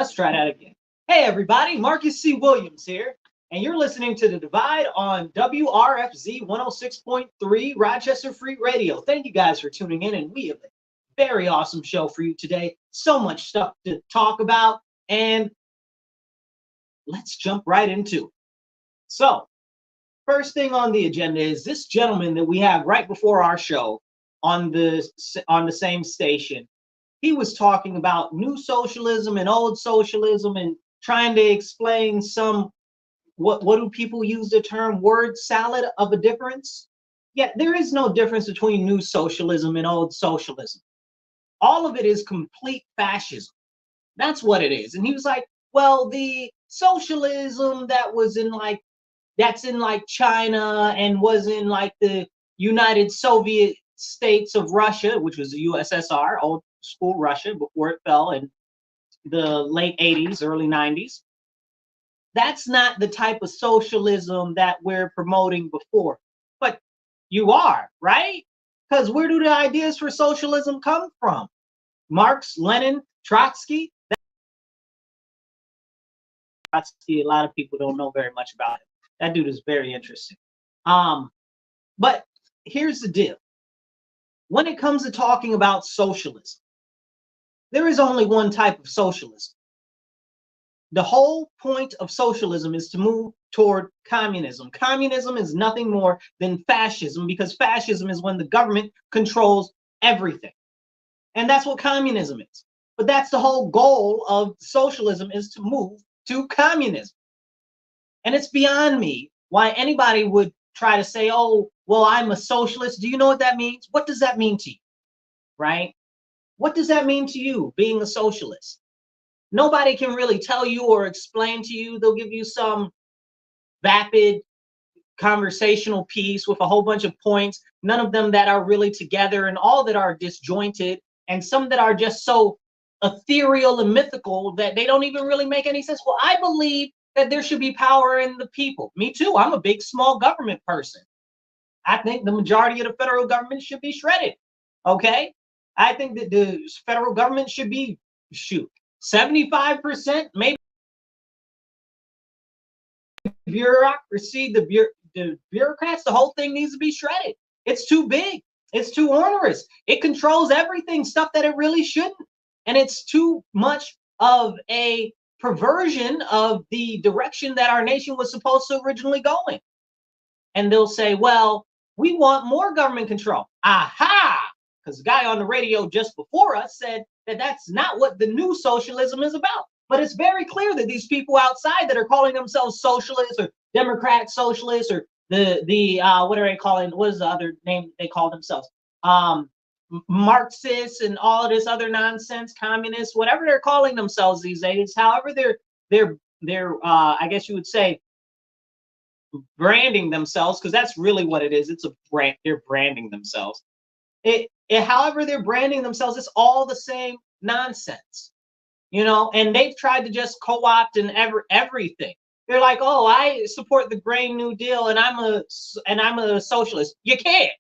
Let's try that again. Hey everybody, Marcus C. Williams here, and you're listening to The Divide on WRFZ 106.3 Rochester Free Radio. Thank you guys for tuning in, and we have a very awesome show for you today. So much stuff to talk about, and let's jump right into it. So, first thing on the agenda is this gentleman that we have right before our show on the same station. He was talking about new socialism and old socialism and trying to explain what do people use the term word salad of a difference? Yeah, there is no difference between new socialism and old socialism. All of it is complete fascism. That's what it is. And he was like, well, the socialism that's in like China and was in like the United Soviet States of Russia, which was the USSR, old school Russia before it fell in the late 80s, early 90s. That's not the type of socialism that we're promoting before. But you are, right? Because where do the ideas for socialism come from? Marx, Lenin, Trotsky? Trotsky, a lot of people don't know very much about it. That dude is very interesting. But here's the deal. When it comes to talking about socialism, there is only one type of socialism. The whole point of socialism is to move toward communism. Communism is nothing more than fascism, because fascism is when the government controls everything. And that's what communism is. But that's the whole goal of socialism, is to move to communism. And it's beyond me why anybody would try to say, oh, well, I'm a socialist. Do you know what that means? What does that mean to you? Right? What does that mean to you, being a socialist? Nobody can really tell you or explain to you. They'll give you some vapid conversational piece with a whole bunch of points, none of them that are really together, and all that are disjointed, and some that are just so ethereal and mythical that they don't even really make any sense. Well, I believe that there should be power in the people. Me too. I'm a big small government person. I think the majority of the federal government should be shredded. Okay? I think that the federal government should be, 75%, maybe. Bureaucracy, the bureaucrats, the whole thing needs to be shredded. It's too big. It's too onerous. It controls everything, stuff that it really shouldn't. And it's too much of a perversion of the direction that our nation was supposed to originally go in. And they'll say, well, we want more government control. Aha! Because the guy on the radio just before us said that that's not what the new socialism is about. But it's very clear that these people outside that are calling themselves socialists or Democrat socialists or the what are they calling? What is the other name they call themselves? Marxists and all of this other nonsense, communists, whatever they're calling themselves these days. However, they're I guess you would say branding themselves, because that's really what it is. It's a brand. They're branding themselves. However they're branding themselves, it's all the same nonsense, and they've tried to just co-opt and everything. They're like, oh, I support the Green New Deal and I'm a socialist. You can't.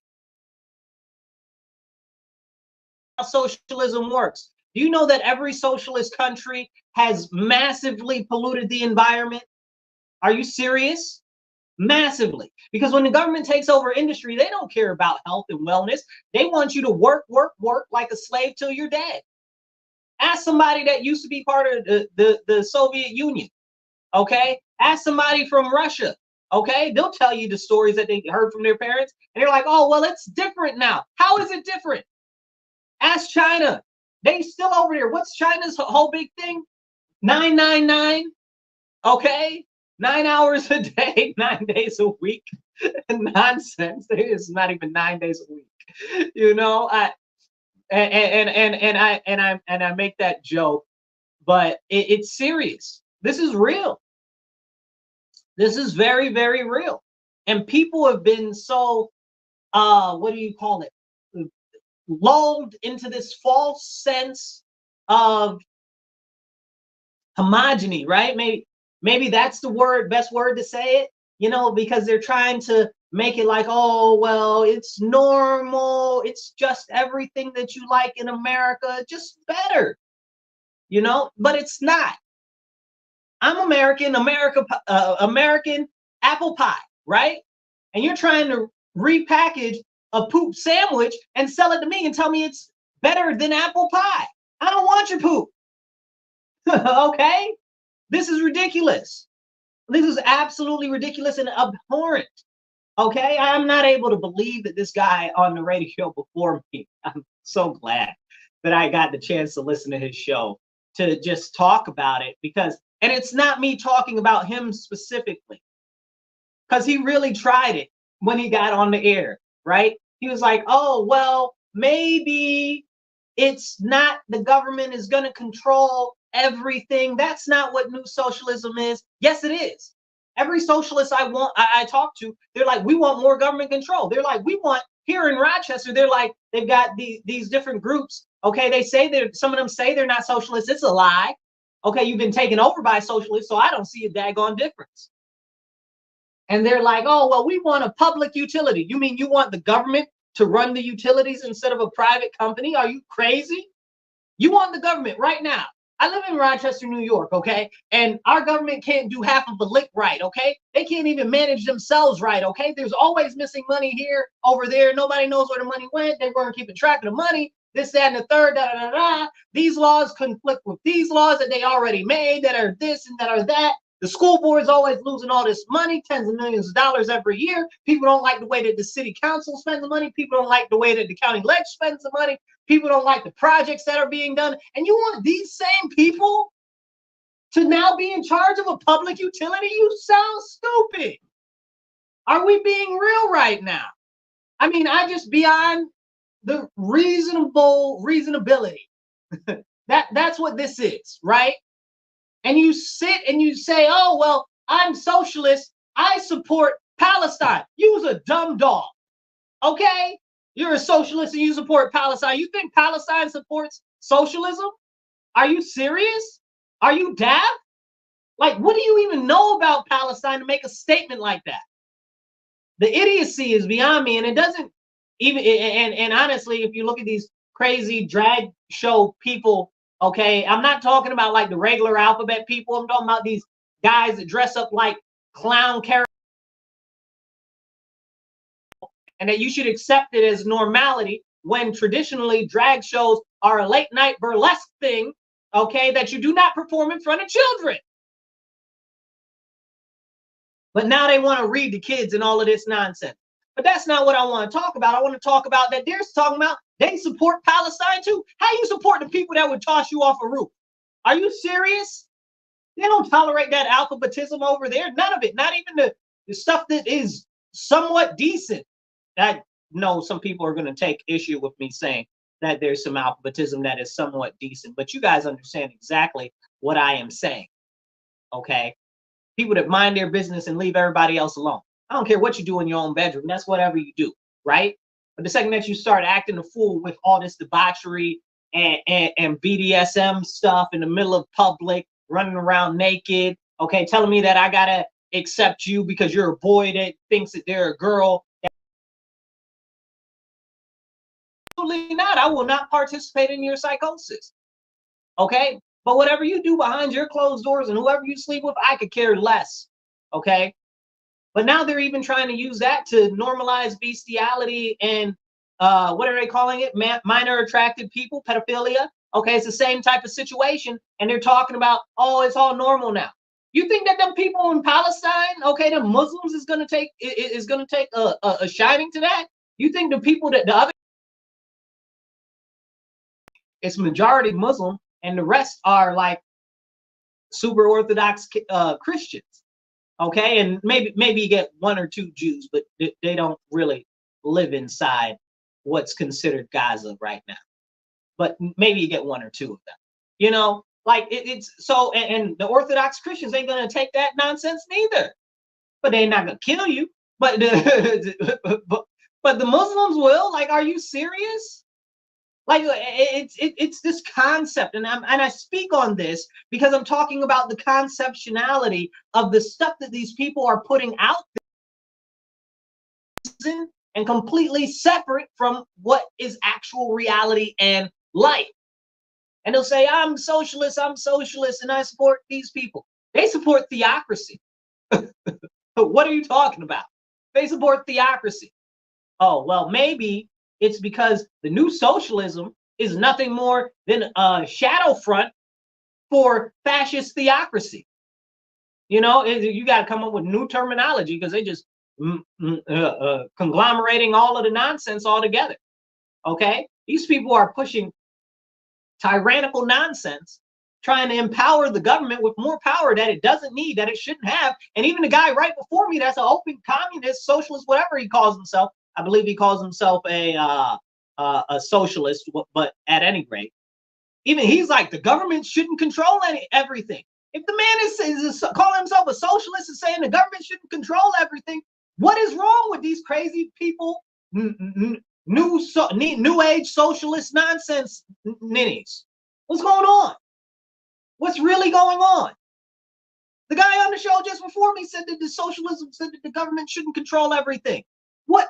How socialism works. Do you know that every socialist country has massively polluted the environment? Are you serious? Massively. Because when the government takes over industry, they don't care about health and wellness. They want you to work like a slave till you're dead. Ask somebody that used to be part of the Soviet Union. Okay? Ask somebody from Russia. Okay? They'll tell you the stories that they heard from their parents. And they're like, oh, well, it's different now. How is it different? Ask China. They still over there. What's China's whole big thing? 999. Okay? 9 hours a day, 9 days a week. Nonsense. It's not even 9 days a week. I make that joke, but it's serious. This is real. This is very, very real. And people have been so what do you call it? Lulled into this false sense of homogeny, right? Maybe that's the best word to say it, because they're trying to make it like, oh, well, it's normal. It's just everything that you like in America, just better, but it's not. I'm American, American apple pie, right? And you're trying to repackage a poop sandwich and sell it to me and tell me it's better than apple pie. I don't want your poop. Okay? This is ridiculous. This is absolutely ridiculous and abhorrent. Okay? I'm not able to believe that this guy on the radio before me, I'm so glad that I got the chance to listen to his show to just talk about it, because, and it's not me talking about him specifically, because he really tried it when he got on the air, right? He was like, oh, well, maybe it's not the government is going to control everything. That's not what new socialism is. Yes, it is. Every socialist I talk to, they're like, we want more government control. They're like, we want, here in Rochester, they're like, they've got these different groups. Okay, they say that some of them say they're not socialists. It's a lie. Okay, you've been taken over by socialists, so I don't see a daggone difference. And they're like, oh, well, we want a public utility. You mean you want the government to run the utilities instead of a private company? Are you crazy? You want the government right now. I live in Rochester, New York, okay? And our government can't do half of the lick right, okay? They can't even manage themselves right, okay? There's always missing money here, over there. Nobody knows where the money went. They weren't keeping track of the money. This, that, and the third, da, da, da, da. These laws conflict with these laws that they already made that are this and that are that. The school board's always losing all this money, tens of millions of dollars every year. People don't like the way that the city council spends the money. People don't like the way that the county leg spends the money. People don't like the projects that are being done. And you want these same people to now be in charge of a public utility? You sound stupid. Are we being real right now? I mean, I just beyond the reasonability. That's what this is, right? And you sit and you say, oh, well, I'm socialist. I support Palestine. You's a dumb dog. Okay? You're a socialist and you support Palestine. You think Palestine supports socialism? Are you serious? Are you daft? Like, what do you even know about Palestine to make a statement like that? The idiocy is beyond me, and it doesn't even, and honestly, if you look at these crazy drag show people, okay, I'm not talking about like the regular alphabet people. I'm talking about these guys that dress up like clown characters, and that you should accept it as normality when traditionally drag shows are a late night burlesque thing, okay, that you do not perform in front of children. But now they want to read to kids and all of this nonsense. But that's not what I want to talk about. I want to talk about that they're talking about they support Palestine too. How you support the people that would toss you off a roof? Are you serious? They don't tolerate that alphabetism over there. None of it. Not even the stuff that is somewhat decent. I know some people are going to take issue with me saying that there's some alphabetism that is somewhat decent, but you guys understand exactly what I am saying. Okay? People that mind their business and leave everybody else alone. I don't care what you do in your own bedroom. That's whatever you do, right? But the second that you start acting a fool with all this debauchery and BDSM stuff in the middle of public, running around naked, okay, telling me that I gotta accept you because you're a boy that thinks that they're a girl. Absolutely not. I will not participate in your psychosis. Okay? But whatever you do behind your closed doors and whoever you sleep with, I could care less. Okay? But now they're even trying to use that to normalize bestiality and what are they calling it? Minor attracted people, pedophilia. Okay, it's the same type of situation, and they're talking about, oh, it's all normal now. You think that them people in Palestine, okay, the Muslims is gonna take a shining to that? You think the people that the other, it's majority Muslim, and the rest are like super Orthodox Christians. Okay, and maybe you get one or two Jews, but they don't really live inside what's considered Gaza right now. But maybe you get one or two of them. You know, like it's so, and the Orthodox Christians ain't gonna take that nonsense neither. But they're not gonna kill you. But but the Muslims will. Like, are you serious? Like it's this concept, and I speak on this because I'm talking about the conceptuality of the stuff that these people are putting out there and completely separate from what is actual reality and life. And they'll say, I'm socialist, and I support these people. They support theocracy. What are you talking about? They support theocracy. Oh, well, maybe it's because the new socialism is nothing more than a shadow front for fascist theocracy. You know, you got to come up with new terminology because they just conglomerating all of the nonsense all together. Okay, these people are pushing tyrannical nonsense, trying to empower the government with more power that it doesn't need, that it shouldn't have. And even the guy right before me, that's an open communist, socialist, whatever he calls himself. I believe he calls himself a socialist, but at any rate, even he's like, the government shouldn't control everything. If the man is calling himself a socialist and saying the government shouldn't control everything, what is wrong with these crazy people, new age socialist nonsense ninnies? What's going on? What's really going on? The guy on the show just before me said that the socialism said that the government shouldn't control everything. What?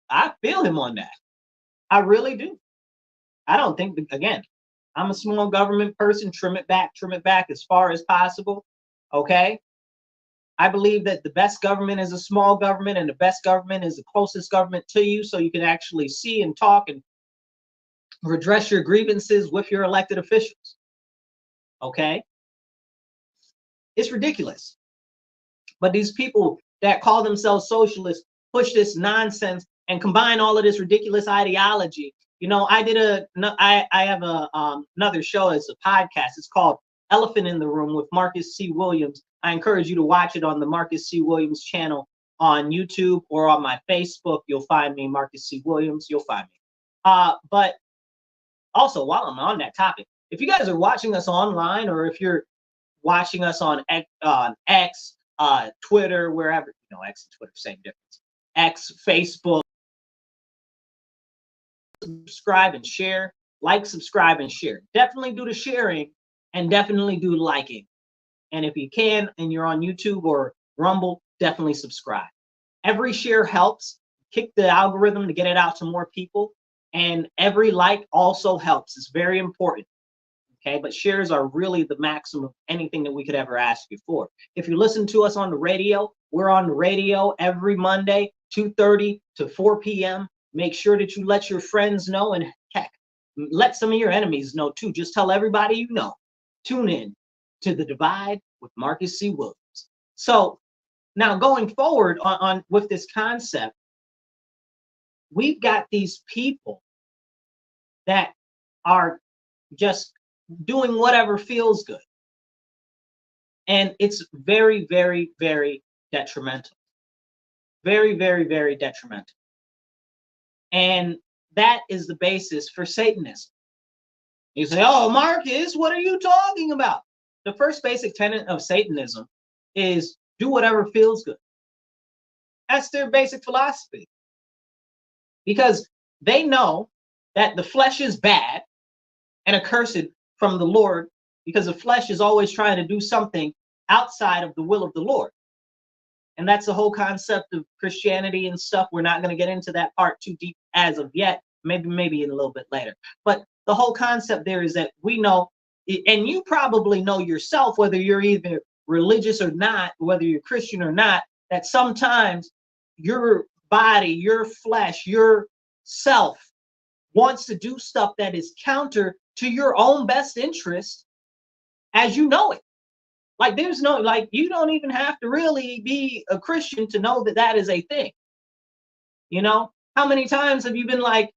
I feel him on that. I really do. I don't think, again, I'm a small government person. Trim it back as far as possible. Okay. I believe that the best government is a small government, and the best government is the closest government to you, so you can actually see and talk and redress your grievances with your elected officials. Okay. It's ridiculous. But these people that call themselves socialists push this nonsense and combine all of this ridiculous ideology. You know, I have another show. It's a podcast. It's called Elephant in the Room with Marcus C. Williams. I encourage you to watch it on the Marcus C. Williams channel on YouTube or on my Facebook. You'll find me, Marcus C. Williams. You'll find me. But also, while I'm on that topic, if you guys are watching us online, or if you're watching us on X, Twitter, wherever, X and Twitter, same difference. X, Facebook, subscribe and share. Like, subscribe, and share. Definitely do the sharing and definitely do liking. And if you can, and you're on YouTube or Rumble, definitely subscribe. Every share helps kick the algorithm to get it out to more people. And every like also helps. It's very important. Okay, but shares are really the maximum of anything that we could ever ask you for. If you listen to us on the radio, we're on the radio every Monday, 2:30 to 4 p.m. Make sure that you let your friends know, and heck, let some of your enemies know too. Just tell everybody you know. Tune in to The Divide with Marcus C. Williams. So now going forward on with this concept, we've got these people that are just doing whatever feels good. And it's very, very, very detrimental. Very, very, very detrimental. And that is the basis for Satanism. You say, oh, Marcus, what are you talking about? The first basic tenet of Satanism is do whatever feels good. That's their basic philosophy. Because they know that the flesh is bad and accursed from the Lord, because the flesh is always trying to do something outside of the will of the Lord. And that's the whole concept of Christianity and stuff. We're not going to get into that part too deep as of yet, maybe in a little bit later. But the whole concept there is that we know, and you probably know yourself, whether you're either religious or not, whether you're Christian or not, that sometimes your body, your flesh, your self wants to do stuff that is counter to your own best interest as you know it. Like there's no, like you don't even have to really be a Christian to know that that is a thing. You know, how many times have you been like,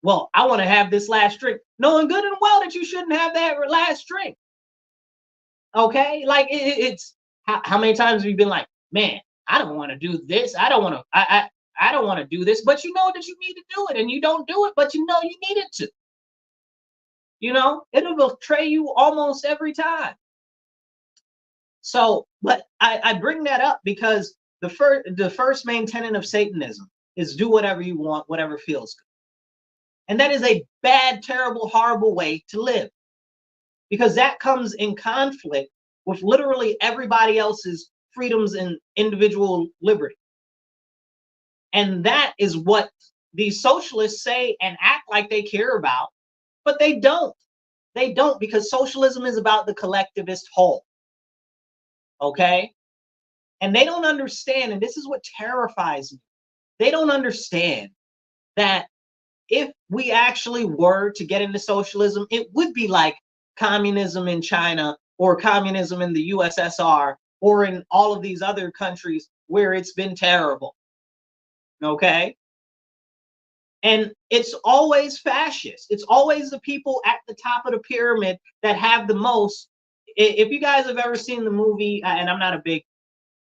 well, I want to have this last drink, knowing good and well that you shouldn't have that last drink. Okay, like it's how many times have you been like, man, I don't want to do this. I don't want to. I don't want to do this, but you know that you need to do it, and you don't do it, but you know you need it to. You know, it'll betray you almost every time. So, but I bring that up because the first main tenet of Satanism is do whatever you want, whatever feels good. And that is a bad, terrible, horrible way to live, because that comes in conflict with literally everybody else's freedoms and individual liberty. And that is what these socialists say and act like they care about, but they don't. They don't, because socialism is about the collectivist whole. Okay? And they don't understand, and this is what terrifies me. They don't understand that if we actually were to get into socialism, it would be like communism in China or communism in the USSR or in all of these other countries where it's been terrible. Okay? And it's always fascist. It's always the people at the top of the pyramid that have the most. If you guys have ever seen the movie, and I'm not a big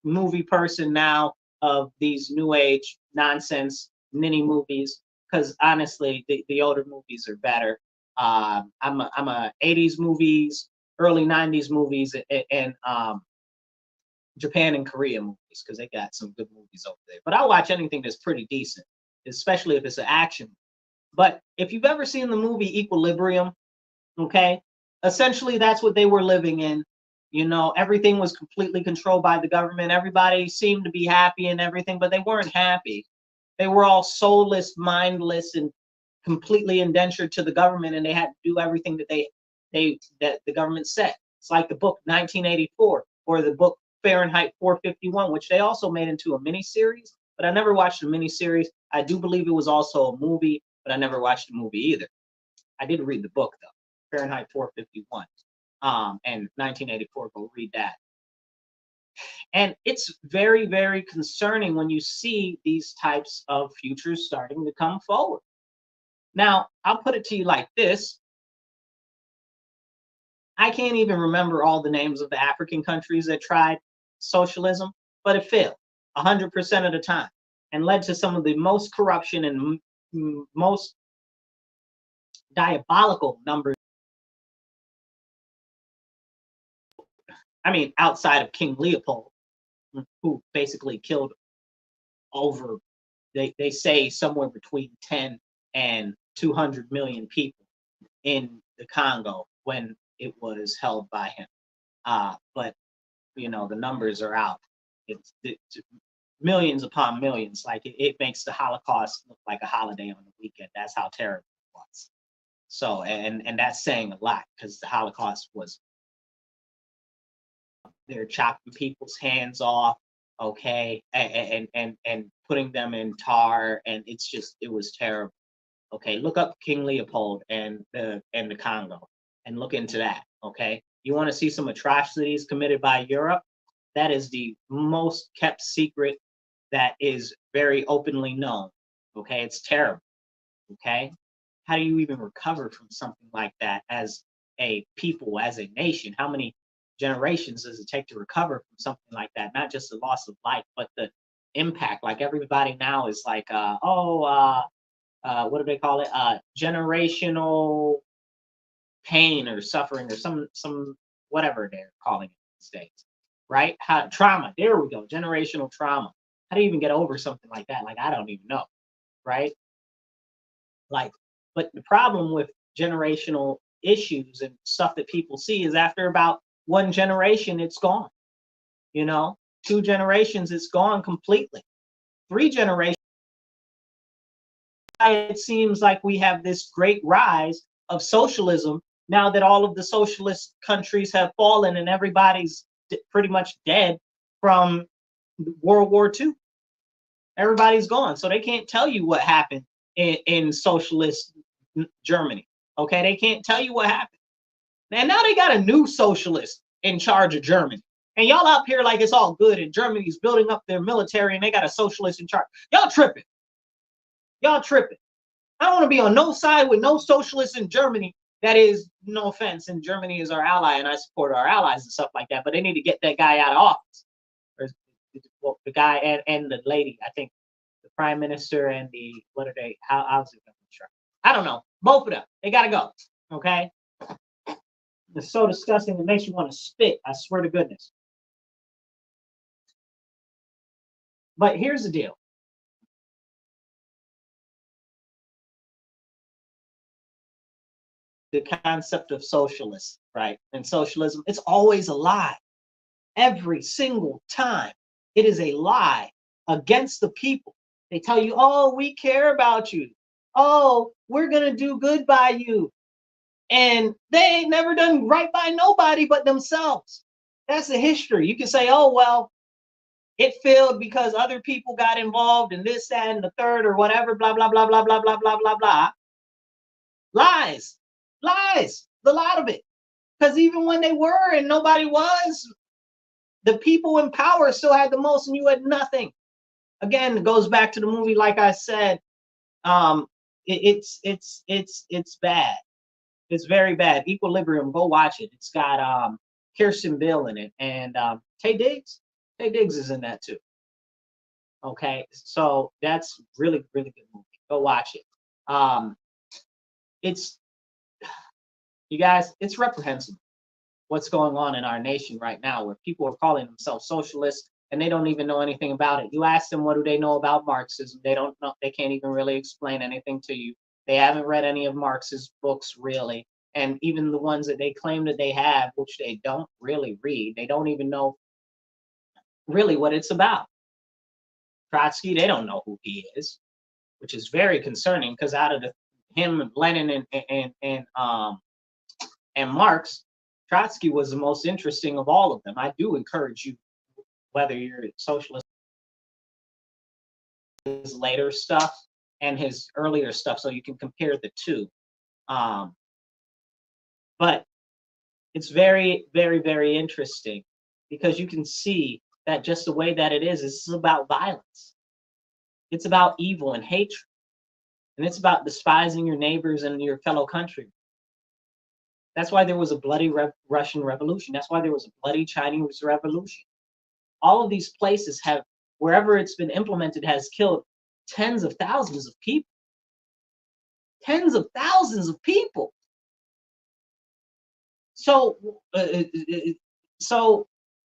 movie person now of these new age nonsense ninny movies, because honestly, the older movies are better. I'm a 80s movies, early 90s movies, and Japan and Korea movies, because they got some good movies over there. But I watch anything that's pretty decent, especially if it's an action. But if you've ever seen the movie Equilibrium, okay, essentially that's what they were living in. You know, everything was completely controlled by the government. Everybody seemed to be happy and everything, but they weren't happy. They were all soulless, mindless, and completely indentured to the government, and they had to do everything that that the government said. It's like the book 1984 or the book Fahrenheit 451, which they also made into a miniseries, but I never watched the miniseries. I do believe it was also a movie, but I never watched the movie either. I did read the book though, Fahrenheit 451, and 1984. Go read that. And it's very, very concerning when you see these types of futures starting to come forward. Now, I'll put it to you like this. I can't even remember all the names of the African countries that tried socialism, but it failed 100% of the time and led to some of the most corruption and most diabolical numbers. I mean, outside of King Leopold, who basically killed over, they say somewhere between 10 and 200 million people in the Congo when it was held by him. But you know, the numbers are out. It's millions upon millions. Like it makes the Holocaust look like a holiday on the weekend. That's how terrible it was. So, and that's saying a lot, because the Holocaust was, they're chopping people's hands off, okay, and putting them in tar, and it's just, it was terrible. Okay, look up King Leopold and the Congo, and look into that. Okay, you want to see some atrocities committed by Europe? That is the most kept secret that is very openly known. Okay, it's terrible. Okay, how do you even recover from something like that as a people, as a nation? How many generations does it take to recover from something like that? Not just the loss of life, but the impact. Like everybody now is like, what do they call it? Generational pain or suffering or some whatever they're calling it these days, right? Trauma. There we go. Generational trauma. How do you even get over something like that? Like I don't even know, right? Like, but the problem with generational issues and stuff that people see is after about one generation, it's gone. You know, 2 generations, it's gone completely. 3 generations, it seems like we have this great rise of socialism now that all of the socialist countries have fallen and everybody's pretty much dead from World War II. Everybody's gone, so they can't tell you what happened in socialist Germany. Okay, they can't tell you what happened. And now they got a new socialist in charge of Germany. And y'all up here like it's all good and Germany's building up their military and they got a socialist in charge. Y'all tripping. Y'all tripping. I don't want to be on no side with no socialists in Germany. That is, no offense, and Germany is our ally and I support our allies and stuff like that, but they need to get that guy out of office. Well, the guy and the lady, I think the prime minister and the, what are they, how's it going? I don't know. Both of them. They got to go. Okay? It's so disgusting. It makes you want to spit. I swear to goodness. But here's the deal. The concept of socialist, right? And socialism, it's always a lie. Every single time. It is a lie against the people. They tell you, oh, we care about you. Oh, we're going to do good by you. And they ain't never done right by nobody but themselves. That's the history. You can say, oh, well, it failed because other people got involved in this, that, and the third, or whatever, blah, blah, blah, blah, blah, blah, blah, blah, blah. Lies. Lies. The lot of it. Because even when they were and nobody was, the people in power still had the most and you had nothing. Again, it goes back to the movie, like I said, it's bad. It's very bad. Equilibrium, go watch it. It's got Kirsten Bill in it and Taye Diggs. Taye Diggs is in that too. Okay, so that's really, really good movie. Go watch it. It's, you guys, it's reprehensible what's going on in our nation right now, where people are calling themselves socialists and they don't even know anything about it. You ask them, what do they know about Marxism? They don't know. They can't even really explain anything to you. They haven't read any of Marx's books, really. And even the ones that they claim that they have, which they don't really read, they don't even know really what it's about. Trotsky, they don't know who he is, which is very concerning, because out of him, Lenin, and Marx, Trotsky was the most interesting of all of them. I do encourage you, whether you're a socialist, his later stuff and his earlier stuff, so you can compare the two. But it's very, very, very interesting, because you can see that just the way that it is about violence. It's about evil and hatred. And it's about despising your neighbors and your fellow countrymen. That's why there was a bloody Russian Revolution. That's why there was a bloody Chinese Revolution. All of these places have, wherever it's been implemented, has killed tens of thousands of people. Tens of thousands of people. So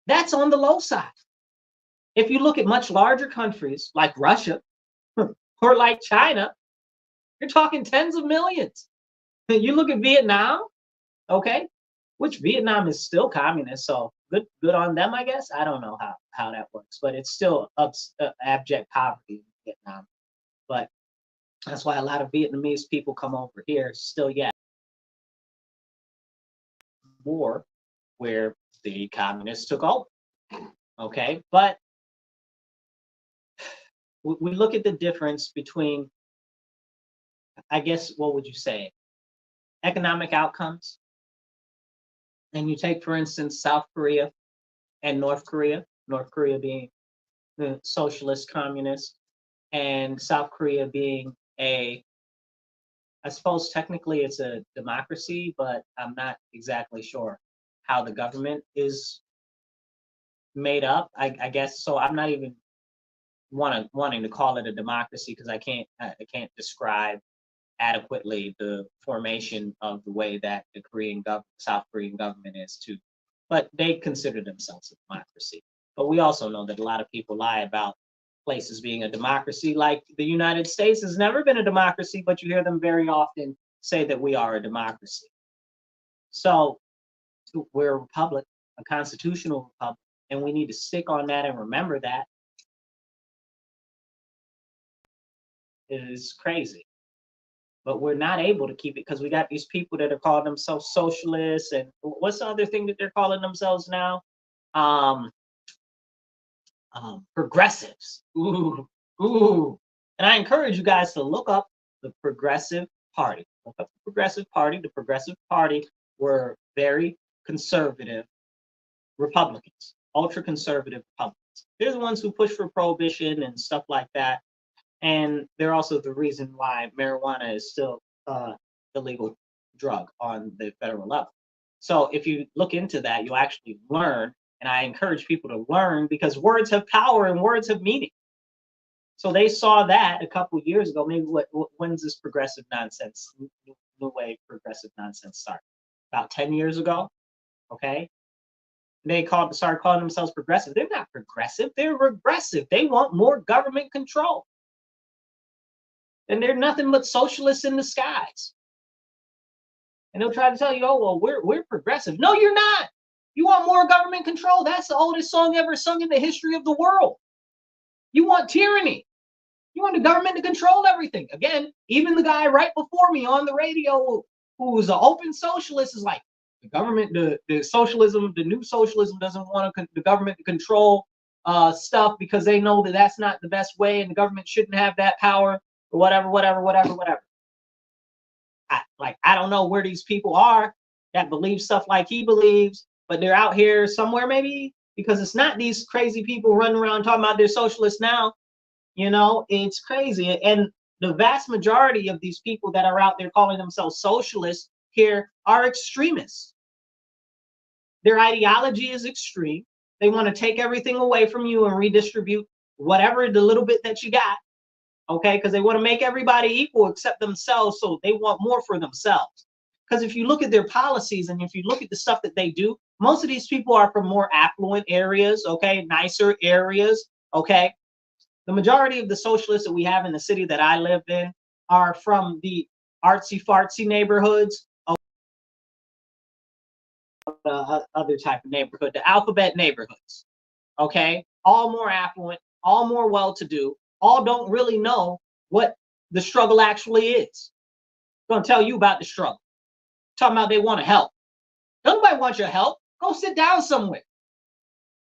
that's on the low side. If you look at much larger countries like Russia or like China, you're talking tens of millions. You look at Vietnam, okay, which Vietnam is still communist, so good on them, I guess. I don't know how that works, but it's still abject poverty in Vietnam. But that's why a lot of Vietnamese people come over here still yet. War where the communists took over, okay? But we look at the difference between, I guess, what would you say, economic outcomes. And you take, for instance, South Korea and North Korea being the socialist communist, and South Korea being I suppose technically it's a democracy, but I'm not exactly sure how the government is made up. I guess so. I'm not even wanting to call it a democracy, because I can't describe adequately the formation of the way that the South Korean government is too. But they consider themselves a democracy. But we also know that a lot of people lie about places being a democracy. Like the United States has never been a democracy, but you hear them very often say that we are a democracy. So we're a republic, a constitutional republic, and we need to stick on that and remember that. It is crazy. But we're not able to keep it, because we got these people that are calling themselves socialists, and what's the other thing that they're calling themselves now? Progressives. Ooh. And I encourage you guys to look up the Progressive Party. Look up the Progressive Party. The Progressive Party were very conservative Republicans, ultra-conservative Republicans. They're the ones who push for prohibition and stuff like that. And they're also the reason why marijuana is still a legal drug on the federal level. So if you look into that, you'll actually learn. And I encourage people to learn, because words have power and words have meaning. So they saw that a couple of years ago. Maybe when's this progressive nonsense, new wave progressive nonsense start? About 10 years ago, okay? They started calling themselves progressive. They're not progressive, they're regressive. They want more government control. And they're nothing but socialists in disguise. And they'll try to tell you, oh, well, we're progressive. No, you're not. You want more government control? That's the oldest song ever sung in the history of the world. You want tyranny. You want the government to control everything. Again, even the guy right before me on the radio who's an open socialist, is like, the government, the socialism, the new socialism doesn't want the government to control stuff because they know that that's not the best way, and the government shouldn't have that power, or whatever, whatever, whatever, whatever. I don't know where these people are that believe stuff like he believes, but they're out here somewhere, maybe, because it's not these crazy people running around talking about they're socialists now. You know, it's crazy. And the vast majority of these people that are out there calling themselves socialists here are extremists. Their ideology is extreme. They want to take everything away from you and redistribute whatever the little bit that you got. Okay, because they want to make everybody equal except themselves, so they want more for themselves. Because if you look at their policies and if you look at the stuff that they do, most of these people are from more affluent areas, okay, nicer areas, okay. The majority of the socialists that we have in the city that I live in are from the artsy-fartsy neighborhoods, other type of neighborhood, the alphabet neighborhoods, okay, all more affluent, all more well-to-do, all don't really know what the struggle actually is. I'm gonna tell you about the struggle. Talking about they want to help. Nobody wants your help. Go sit down somewhere.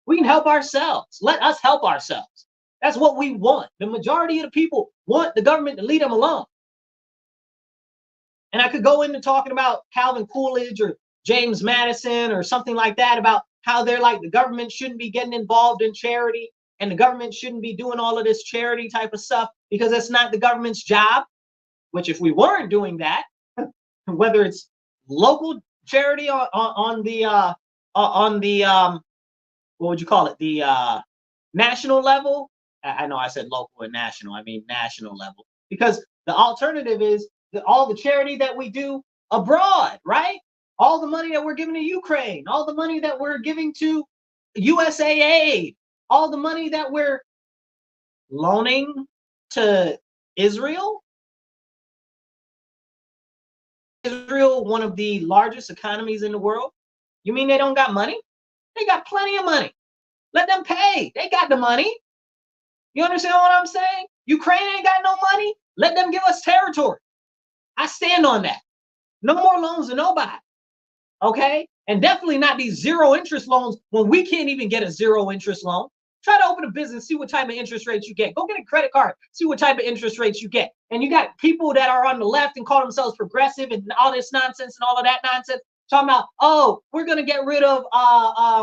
We can help ourselves. Let us help ourselves. That's what we want. The majority of the people want the government to leave them alone. And I could go into talking about Calvin Coolidge or James Madison or something like that, about how they're like, the government shouldn't be getting involved in charity, and the government shouldn't be doing all of this charity type of stuff because that's not the government's job. Which, if we weren't doing that, whether it's local charity on the what would you call it, the national level, I know I said local and national, I mean national level, because the alternative is that all the charity that we do abroad, right? All the money that we're giving to Ukraine, all the money that we're giving to USAID, all the money that we're loaning to Israel. Israel, one of the largest economies in the world. You mean they don't got money? They got plenty of money. Let them pay. They got the money. You understand what I'm saying? Ukraine ain't got no money. Let them give us territory. I stand on that. No more loans to nobody. Okay? And definitely not these zero interest loans when we can't even get a zero interest loan. Try to open a business, see what type of interest rates you get. Go get a credit card, see what type of interest rates you get. And you got people that are on the left and call themselves progressive and all this nonsense and all of that nonsense, talking about, oh, we're going to get rid of,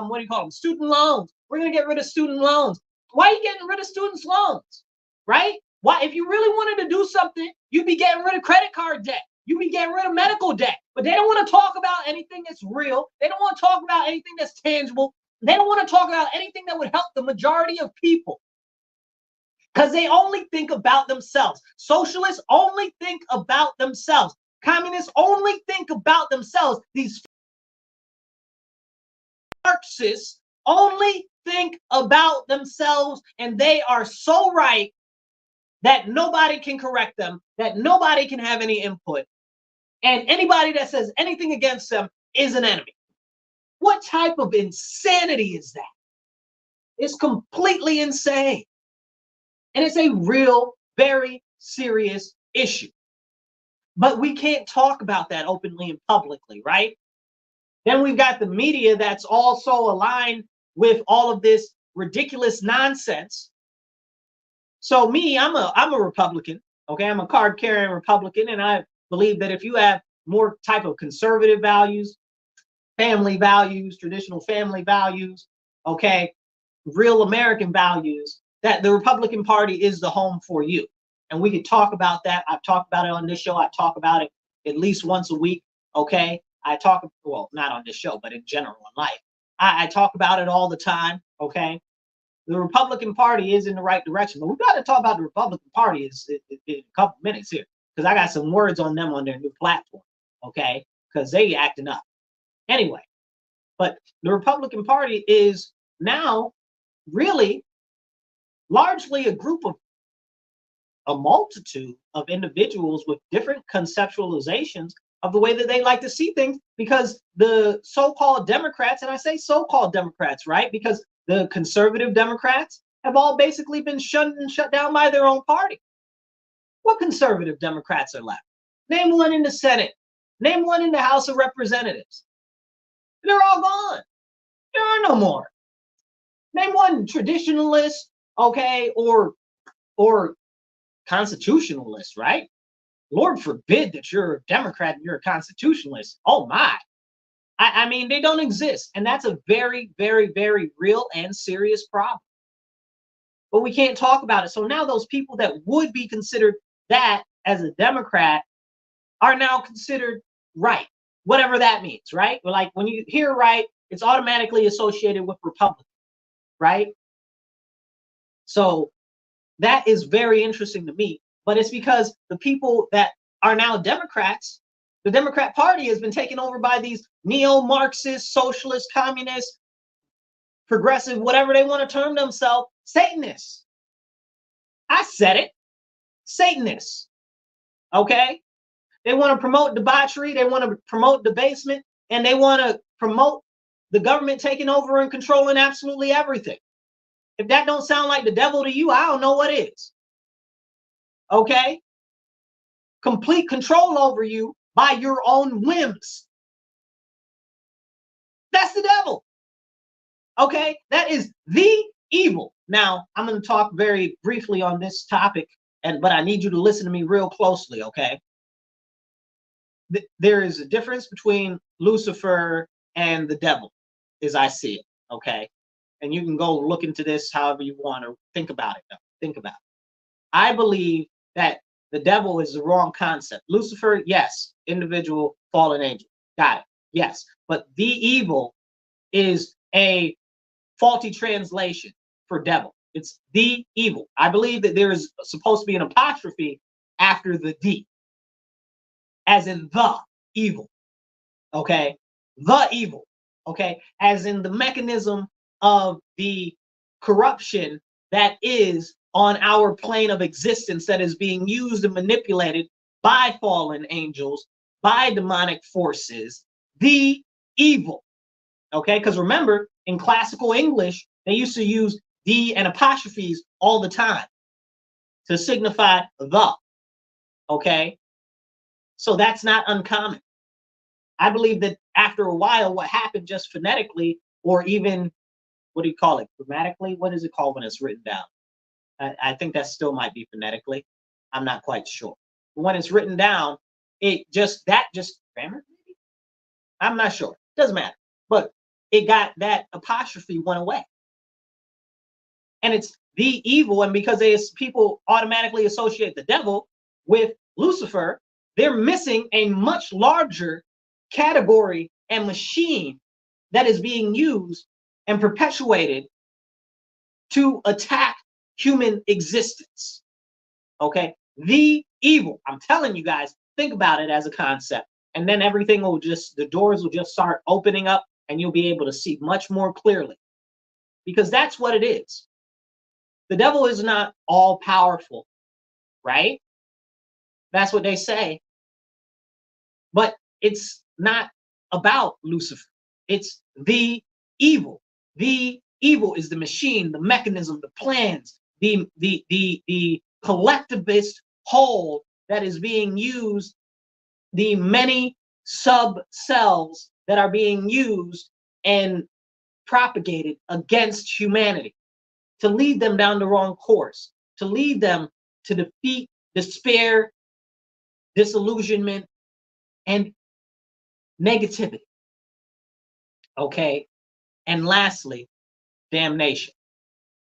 what do you call them, student loans. We're going to get rid of student loans. Why are you getting rid of students' loans, right? Why, if you really wanted to do something, you'd be getting rid of credit card debt. You'd be getting rid of medical debt. But they don't want to talk about anything that's real. They don't want to talk about anything that's tangible. They don't want to talk about anything that would help the majority of people, because they only think about themselves. Socialists only think about themselves. Communists only think about themselves. These Marxists only think about themselves, and they are so right that nobody can correct them, that nobody can have any input, and anybody that says anything against them is an enemy. What type of insanity is that? It's completely insane. And it's a real, very serious issue. But we can't talk about that openly and publicly, right? Then we've got the media that's also aligned with all of this ridiculous nonsense. So me, I'm a Republican, okay? I'm a card-carrying Republican, and I believe that if you have more type of conservative values, family values, traditional family values, okay, real American values, that the Republican Party is the home for you. And we could talk about that. I've talked about it on this show. I talk about it at least once a week, okay? I talk, well, not on this show, but in general in life. I talk about it all the time, okay? The Republican Party is in the right direction, but we've got to talk about the Republican Party in a couple minutes here, because I got some words on them on their new platform, okay? Because they acting up. Anyway, but the Republican Party is now really largely a group of a multitude of individuals with different conceptualizations of the way that they like to see things, because the so-called Democrats, and I say so-called Democrats, right? Because the conservative Democrats have all basically been shut down by their own party. What conservative Democrats are left? Name one in the Senate. Name one in the House of Representatives. They're all gone. There are no more. Name one traditionalist, okay, or constitutionalist, right? Lord forbid that you're a Democrat and you're a constitutionalist. Oh my. I mean, they don't exist. And that's a very, very, very real and serious problem. But we can't talk about it. So now those people that would be considered that as a Democrat are now considered right, whatever that means, right? Like when you hear right, it's automatically associated with Republican, right? So that is very interesting to me. But it's because the people that are now Democrats, the Democrat Party has been taken over by these neo-Marxist, socialist, communist, progressive, whatever they want to term themselves, Satanists. I said it, Satanists. Okay? They want to promote debauchery, they want to promote debasement, and they want to promote the government taking over and controlling absolutely everything. If that don't sound like the devil to you, I don't know what is. Okay? Complete control over you by your own whims. That's the devil. Okay? That is the evil. Now, I'm going to talk very briefly on this topic, but I need you to listen to me real closely, okay? There is a difference between Lucifer and the devil, as I see it, okay? And you can go look into this however you want to think about it, though. Think about it. I believe that the devil is the wrong concept. Lucifer, yes, individual fallen angel. Got it. Yes. But the evil is a faulty translation for devil. It's the evil. I believe that there is supposed to be an apostrophe after the D, as in the evil. Okay? The evil. Okay? As in the mechanism of the corruption that is on our plane of existence that is being used and manipulated by fallen angels, by demonic forces, the evil. Okay, because remember, in classical English, they used to use the and apostrophes all the time to signify the. Okay, so that's not uncommon. I believe that after a while, what happened just phonetically, or even, what do you call it, grammatically? What is it called when it's written down? I think that still might be phonetically. I'm not quite sure. But when it's written down, just grammar, maybe? I'm not sure. Doesn't matter. But it got that apostrophe went away. And it's the evil, and because people automatically associate the devil with Lucifer, they're missing a much larger category and machine that is being used and perpetuated to attack human existence. Okay? The evil. I'm telling you guys, think about it as a concept. And then everything will the doors will just start opening up and you'll be able to see much more clearly. Because that's what it is. The devil is not all powerful, right? That's what they say. But it's not about Lucifer. It's the evil. The evil is the machine, the mechanism, the plans, the collectivist whole that is being used, the many sub-cells that are being used and propagated against humanity to lead them down the wrong course, to lead them to defeat, despair, disillusionment, and negativity. Okay? And lastly, damnation.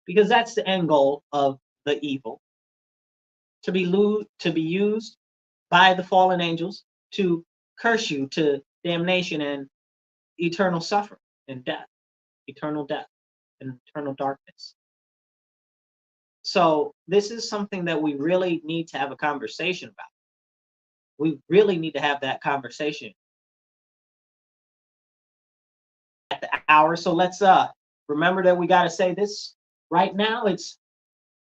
Because that's the end goal of the evil. To be used by the fallen angels to curse you to damnation and eternal suffering and death, eternal death and eternal darkness. So this is something that we really need to have a conversation about. We really need to have that conversation at the hour. So let's remember that we got to say this right now.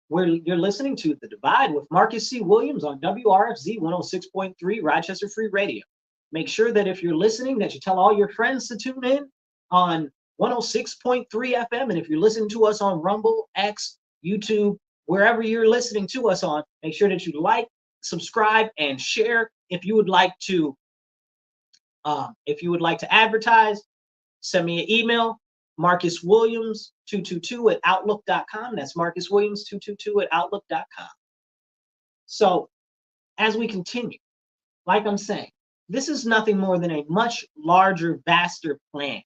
You're listening to The Divide with Marcus C. Williams on WRFZ 106.3 Rochester Free Radio. Make sure that if you're listening, that you tell all your friends to tune in on 106.3 FM. And if you're listening to us on Rumble, X, YouTube, wherever you're listening to us on, make sure that you like, subscribe, and share. If you would like to If you would like to advertise, send me an email, marcuswilliams222@outlook.com. That's marcuswilliams222@outlook.com. So as we continue, like I'm saying, this is nothing more than a much larger, vaster plan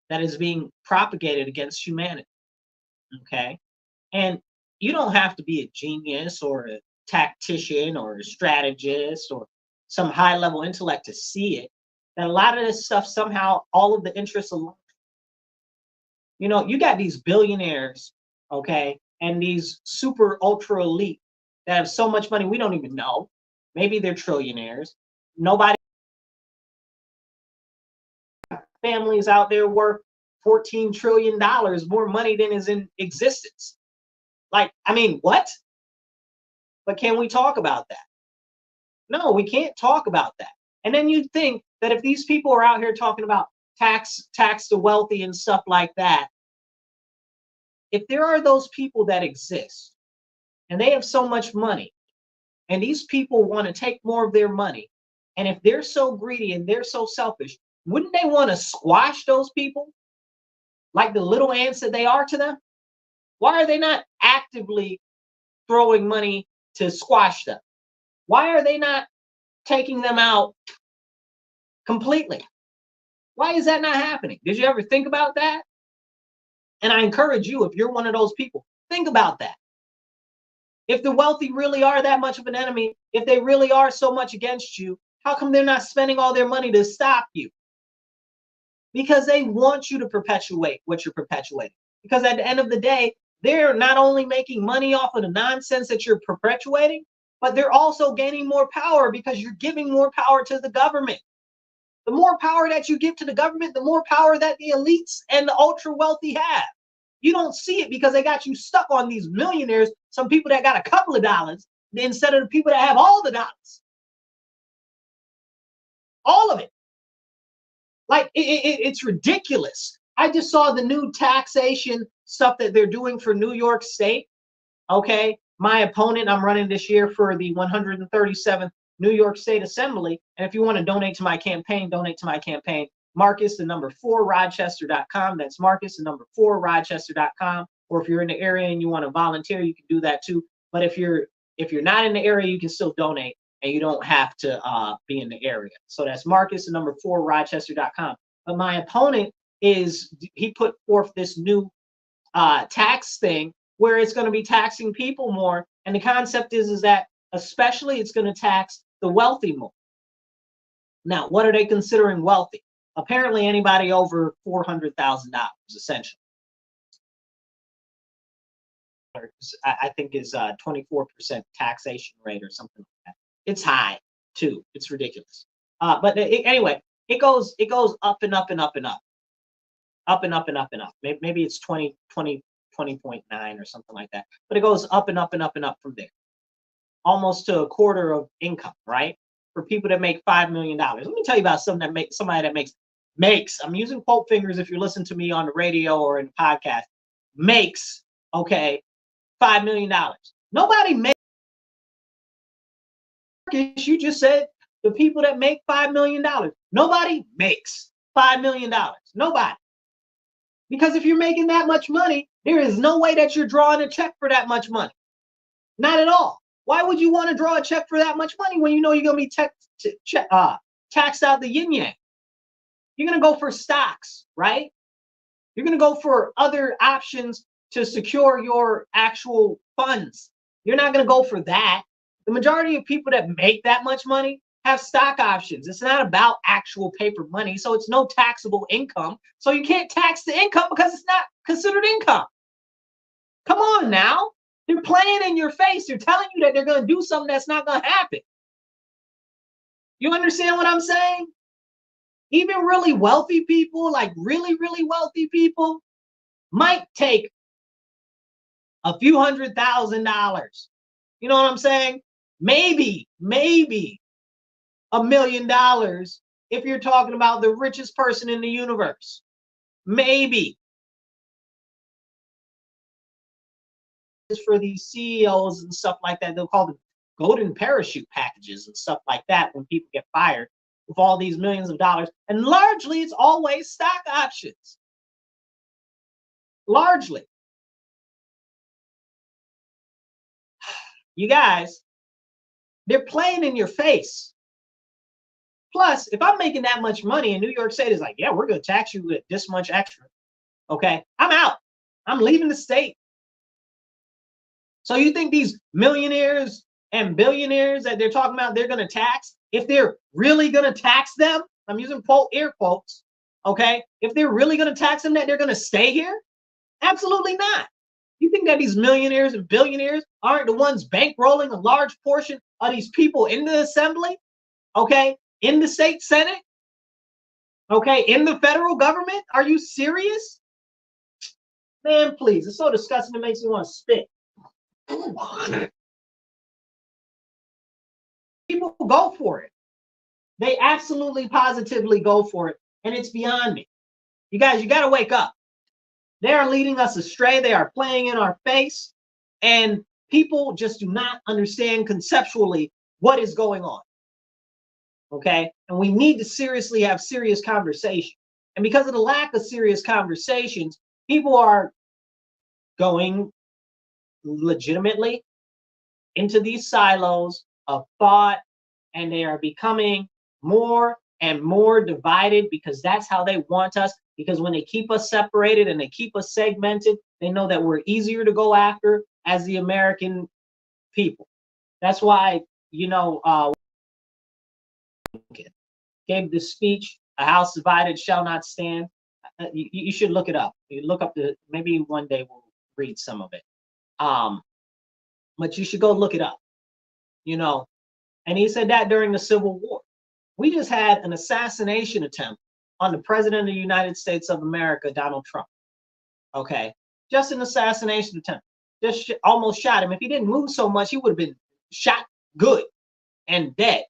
that is being propagated against humanity. Okay. And you don't have to be a genius or a tactician or a strategist or some high level intellect to see it. That a lot of this stuff, somehow, all of the interests alone. You know, you got these billionaires, okay, and these super ultra elite that have so much money we don't even know. Maybe they're trillionaires. Nobody, families out there worth $14 trillion more money than is in existence. Like, I mean, what? But can we talk about that? No, we can't talk about that. And then you'd think that if these people are out here talking about tax the wealthy and stuff like that, if there are those people that exist and they have so much money and these people want to take more of their money, and if they're so greedy and they're so selfish, wouldn't they want to squash those people like the little ants that they are to them? Why are they not actively throwing money to squash them? Why are they not taking them out completely? Why is that not happening? Did you ever think about that? And I encourage you, if you're one of those people, think about that. If the wealthy really are that much of an enemy, if they really are so much against you, how come they're not spending all their money to stop you? Because they want you to perpetuate what you're perpetuating. Because at the end of the day, they're not only making money off of the nonsense that you're perpetuating, but they're also gaining more power because you're giving more power to the government. The more power that you give to the government, the more power that the elites and the ultra wealthy have. You don't see it because they got you stuck on these millionaires, some people that got a couple of dollars, instead of the people that have all the dollars. All of it. Like, it's ridiculous. I just saw the new taxation stuff that they're doing for New York State. Okay. My opponent, I'm running this year for the 137th New York State Assembly. And if you want to donate to my campaign, donate to my campaign. Marcus, the number 4, Rochester.com. That's Marcus, the number 4, Rochester.com. Or if you're in the area and you want to volunteer, you can do that too. But if you're not in the area, you can still donate and you don't have to be in the area. So that's Marcus, the number 4, Rochester.com. But my opponent he put forth this new tax thing where it's going to be taxing people more. And the concept is that especially it's going to tax the wealthy more. Now, what are they considering wealthy? Apparently anybody over $400,000, essentially. I think is 24% taxation rate or something like that. It's high too. It's ridiculous. But anyway, it goes up and up and up and up. Up and up and up and up. Maybe it's 20.9 or something like that. But it goes up and up and up and up from there. Almost to a quarter of income, right? For people that make $5 million. Let me tell you about somebody that makes, I'm using quote fingers if you're listening to me on the radio or in the podcast, makes, okay, $5 million. Nobody makes, you just said the people that make $5 million. Nobody makes $5 million. Nobody. Because if you're making that much money, there is no way that you're drawing a check for that much money. Not at all. Why would you want to draw a check for that much money when you know you're going to be taxed out the yin yang? You're going to go for stocks, right? You're going to go for other options to secure your actual funds. You're not going to go for that. The majority of people that make that much money have stock options. It's not about actual paper money, so it's no taxable income. So you can't tax the income because it's not considered income. Come on now. They're playing in your face. They're telling you that they're going to do something that's not going to happen. You understand what I'm saying? Even really wealthy people, like really, really wealthy people, might take a few $100,000. You know what I'm saying? Maybe $1 million if you're talking about the richest person in the universe. Maybe. For these CEOs and stuff like that, they'll call them golden parachute packages and stuff like that when people get fired. with all these millions of dollars. And largely, it's always stock options. Largely. You guys, they're playing in your face. Plus, if I'm making that much money and New York State is like, yeah, we're going to tax you with this much extra, okay, I'm out. I'm leaving the state. So you think these millionaires and billionaires that they're talking about, they're going to tax? If they're really going to tax them, I'm using quote, air quotes, okay? If they're really going to tax them, that they're going to stay here? Absolutely not. You think that these millionaires and billionaires aren't the ones bankrolling a large portion of these people in the assembly, okay? In the state senate, okay? In the federal government? Are you serious? Man, please, it's so disgusting, it makes me want to spit. People go for it. They absolutely positively go for it, and it's beyond me. You guys, you got to wake up. They are leading us astray. They are playing in our face, and people just do not understand conceptually what is going on. Okay, and we need to seriously have serious conversation. And because of the lack of serious conversations, people are going legitimately into these silos of thought, and they are becoming more and more divided because that's how they want us. Because when they keep us separated and they keep us segmented, they know that we're easier to go after as the American people. That's why, you know, gave this speech, "A house divided shall not stand." You should look it up. You look up maybe one day we'll read some of it. But you should go look it up, you know. And he said that during the Civil War. We just had an assassination attempt on the President of the United States of America, Donald Trump. Okay, just an assassination attempt. Just almost shot him. If he didn't move so much, he would have been shot good and dead.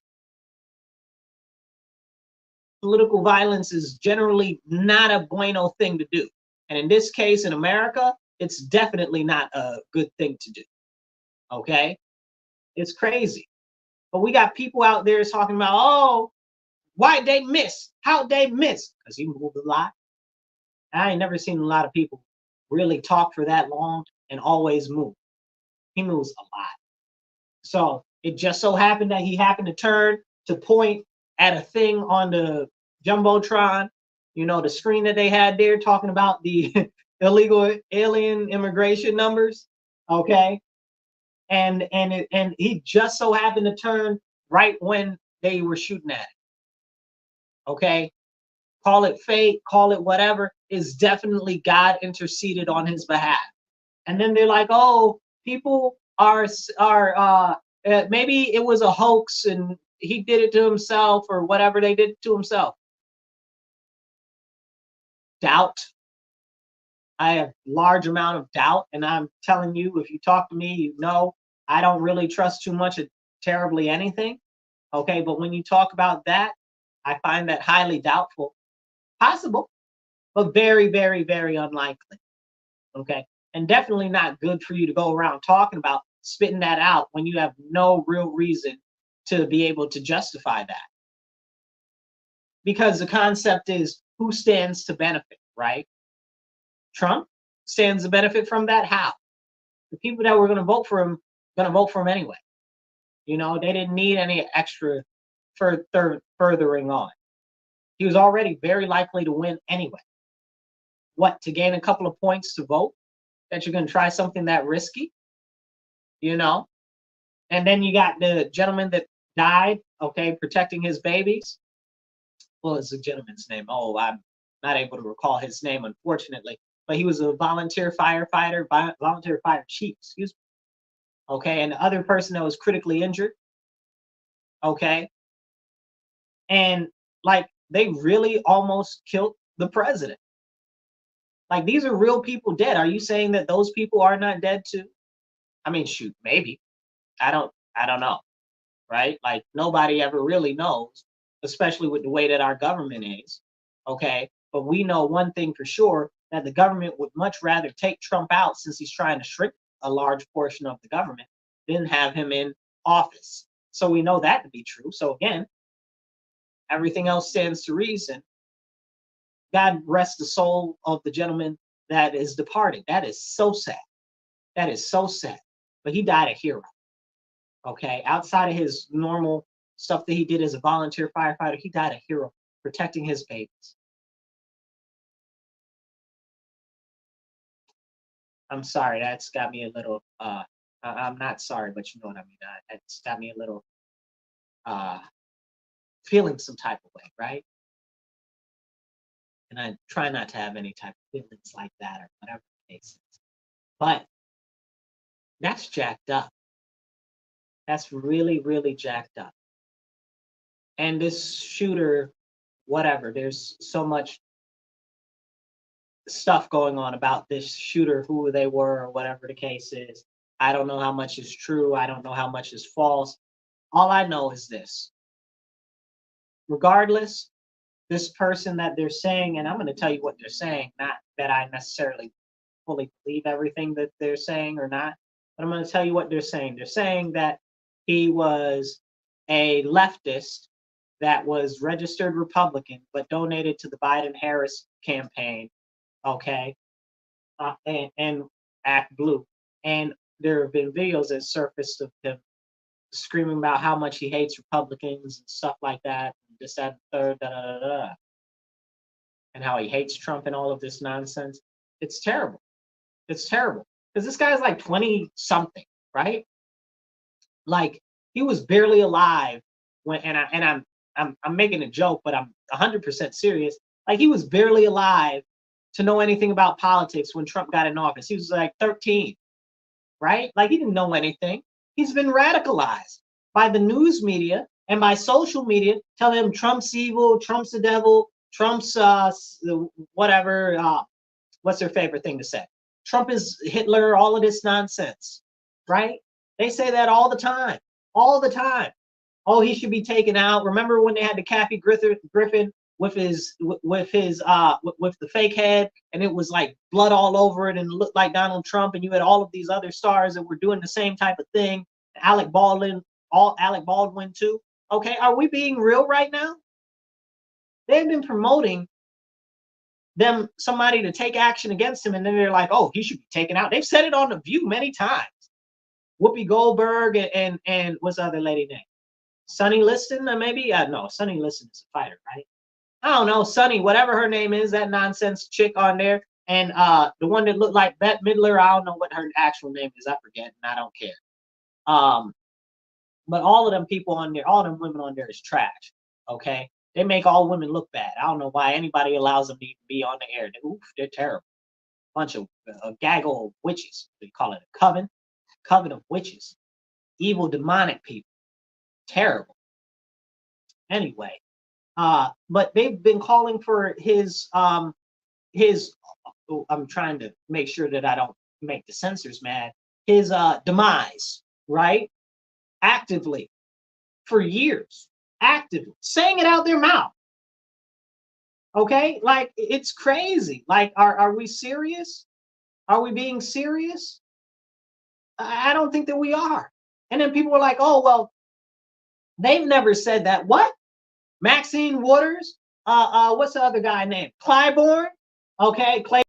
Political violence is generally not a bueno thing to do. And in this case, in America, it's definitely not a good thing to do. Okay? It's crazy. But we got people out there talking about, oh, why'd they miss? How'd they miss? Because he moved a lot. I ain't never seen a lot of people really talk for that long and always move. He moves a lot. So it just so happened that he happened to turn to point at a thing on the Jumbotron, you know, the screen that they had there talking about the illegal alien immigration numbers. Okay. And he just so happened to turn right when they were shooting at it. Okay. Call it fate, call it whatever, is definitely God interceded on his behalf. And then they're like, oh, people are maybe it was a hoax and he did it to himself or whatever they did to himself. Doubt. I have large amount of doubt, and I'm telling you, if you talk to me, you know I don't really trust too much of terribly anything. Okay, but when you talk about that, I find that highly doubtful. Possible, but very, very, very unlikely. Okay, and definitely not good for you to go around talking about spitting that out when you have no real reason to be able to justify that. Because the concept is who stands to benefit, right? Trump stands to benefit from that. How? The people that were going to vote for him anyway. You know, they didn't need any extra furthering on. He was already very likely to win anyway. What, to gain a couple of points to vote? That you're going to try something that risky? You know? And then you got the gentleman that died, okay, protecting his babies. Well, it's a gentleman's name. Oh, I'm not able to recall his name, unfortunately. But he was a volunteer firefighter, volunteer fire chief, excuse me. Okay, and the other person that was critically injured. Okay. And like they really almost killed the president. Like these are real people dead. Are you saying that those people are not dead too? I mean, shoot, maybe. I don't know. Right? Like nobody ever really knows, especially with the way that our government is. Okay. But we know one thing for sure, that the government would much rather take Trump out, since he's trying to shrink a large portion of the government, than have him in office. So we know that to be true. So again, everything else stands to reason. God rest the soul of the gentleman that is departed. That is so sad. That is so sad. But he died a hero. Okay, outside of his normal stuff that he did as a volunteer firefighter, he died a hero, protecting his babies. I'm sorry, that's got me a little, I'm not sorry, but you know what I mean. It's got me a little feeling some type of way, right? And I try not to have any type of feelings like that or whatever the case is. But that's jacked up. That's really, really jacked up. And this shooter, whatever, there's so much stuff going on about this shooter, who they were or whatever the case is. I don't know how much is true. I don't know how much is false. All I know is this. Regardless, this person that they're saying, and I'm going to tell you what they're saying, not that I necessarily fully believe everything that they're saying or not, but I'm going to tell you what they're saying. They're saying that he was a leftist that was registered Republican, but donated to the Biden-Harris campaign, okay, and Act Blue. And there have been videos that surfaced of him screaming about how much he hates Republicans and stuff like that, and this, that, and third, da, da, da, da, and how he hates Trump and all of this nonsense. It's terrible. It's terrible. Because this guy's like 20 something, right? Like, he was barely alive when, and I'm making a joke, but I'm 100% serious. Like, he was barely alive to know anything about politics when Trump got in office. He was like 13, right? Like, he didn't know anything. He's been radicalized by the news media and by social media, telling him Trump's evil, Trump's the devil, Trump's whatever, what's their favorite thing to say? Trump is Hitler, all of this nonsense, right? They say that all the time, all the time. Oh, he should be taken out. Remember when they had the Kathy Griffin with the fake head, and it was like blood all over it and it looked like Donald Trump, and you had all of these other stars that were doing the same type of thing. Alec Baldwin too. Okay, are we being real right now? They've been promoting somebody to take action against him, and then they're like, oh, he should be taken out. They've said it on The View many times. Whoopi Goldberg and what's the other lady name? Sonny Liston, maybe? No, Sonny Liston is a fighter, right? I don't know, Sonny, whatever her name is, that nonsense chick on there, and the one that looked like Bette Midler, I don't know what her actual name is, I forget, and I don't care. But all of them people on there, all of them women on there is trash, okay? They make all women look bad. I don't know why anybody allows them to even be on the air. They're terrible. Bunch of gaggle of witches. They call it a coven of witches. Evil, demonic people. Terrible. Anyway, but they've been calling for his I'm trying to make sure that I don't make the censors mad. His demise, right? Actively, for years, actively saying it out their mouth. Okay, like, it's crazy. Like, are we serious? Are we being serious? I don't think that we are. And then people were like, oh, well, they've never said that. What? Maxine Waters? What's the other guy named? Clyburn? Okay, Clay.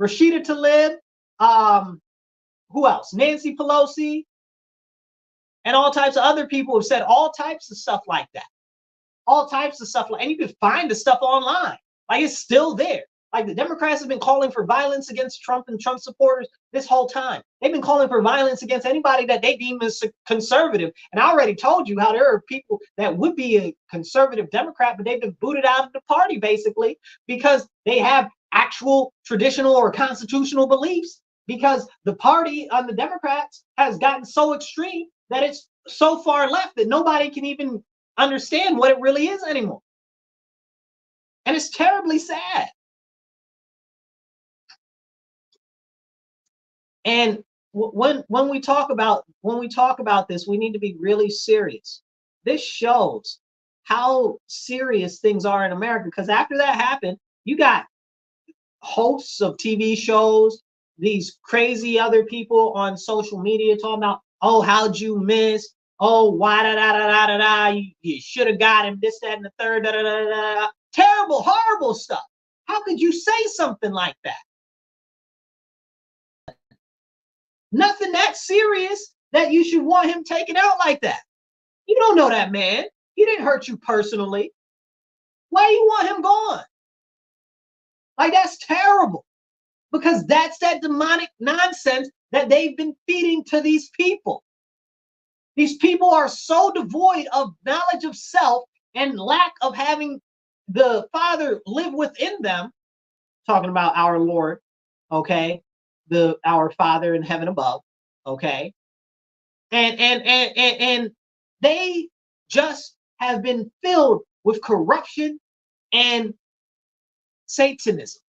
Rashida Tlaib. Who else? Nancy Pelosi. And all types of other people have said all types of stuff like that. All types of stuff. And you can find the stuff online. Like, it's still there. Like, the Democrats have been calling for violence against Trump and Trump supporters this whole time. They've been calling for violence against anybody that they deem as conservative. And I already told you how there are people that would be a conservative Democrat, but they've been booted out of the party, basically, because they have actual traditional or constitutional beliefs, because the party on the Democrats has gotten so extreme that it's so far left that nobody can even understand what it really is anymore. And it's terribly sad. And when we talk about this, we need to be really serious. This shows how serious things are in America, because after that happened, you got hosts of TV shows, these crazy other people on social media talking about, Oh, how'd you miss? Oh, why da da da da da da? You should have got him. This, that, and the third. Da da da da da. Terrible, horrible stuff. How could you say something like that? Nothing that serious that you should want him taken out like that. You don't know that man. He didn't hurt you personally. Why you want him gone? Like, that's terrible, because that's that demonic nonsense that they've been feeding to these people. These people are so devoid of knowledge of self and lack of having the Father live within them. Talking about our Lord, okay, our Father in heaven above, okay, and they just have been filled with corruption and Satanism,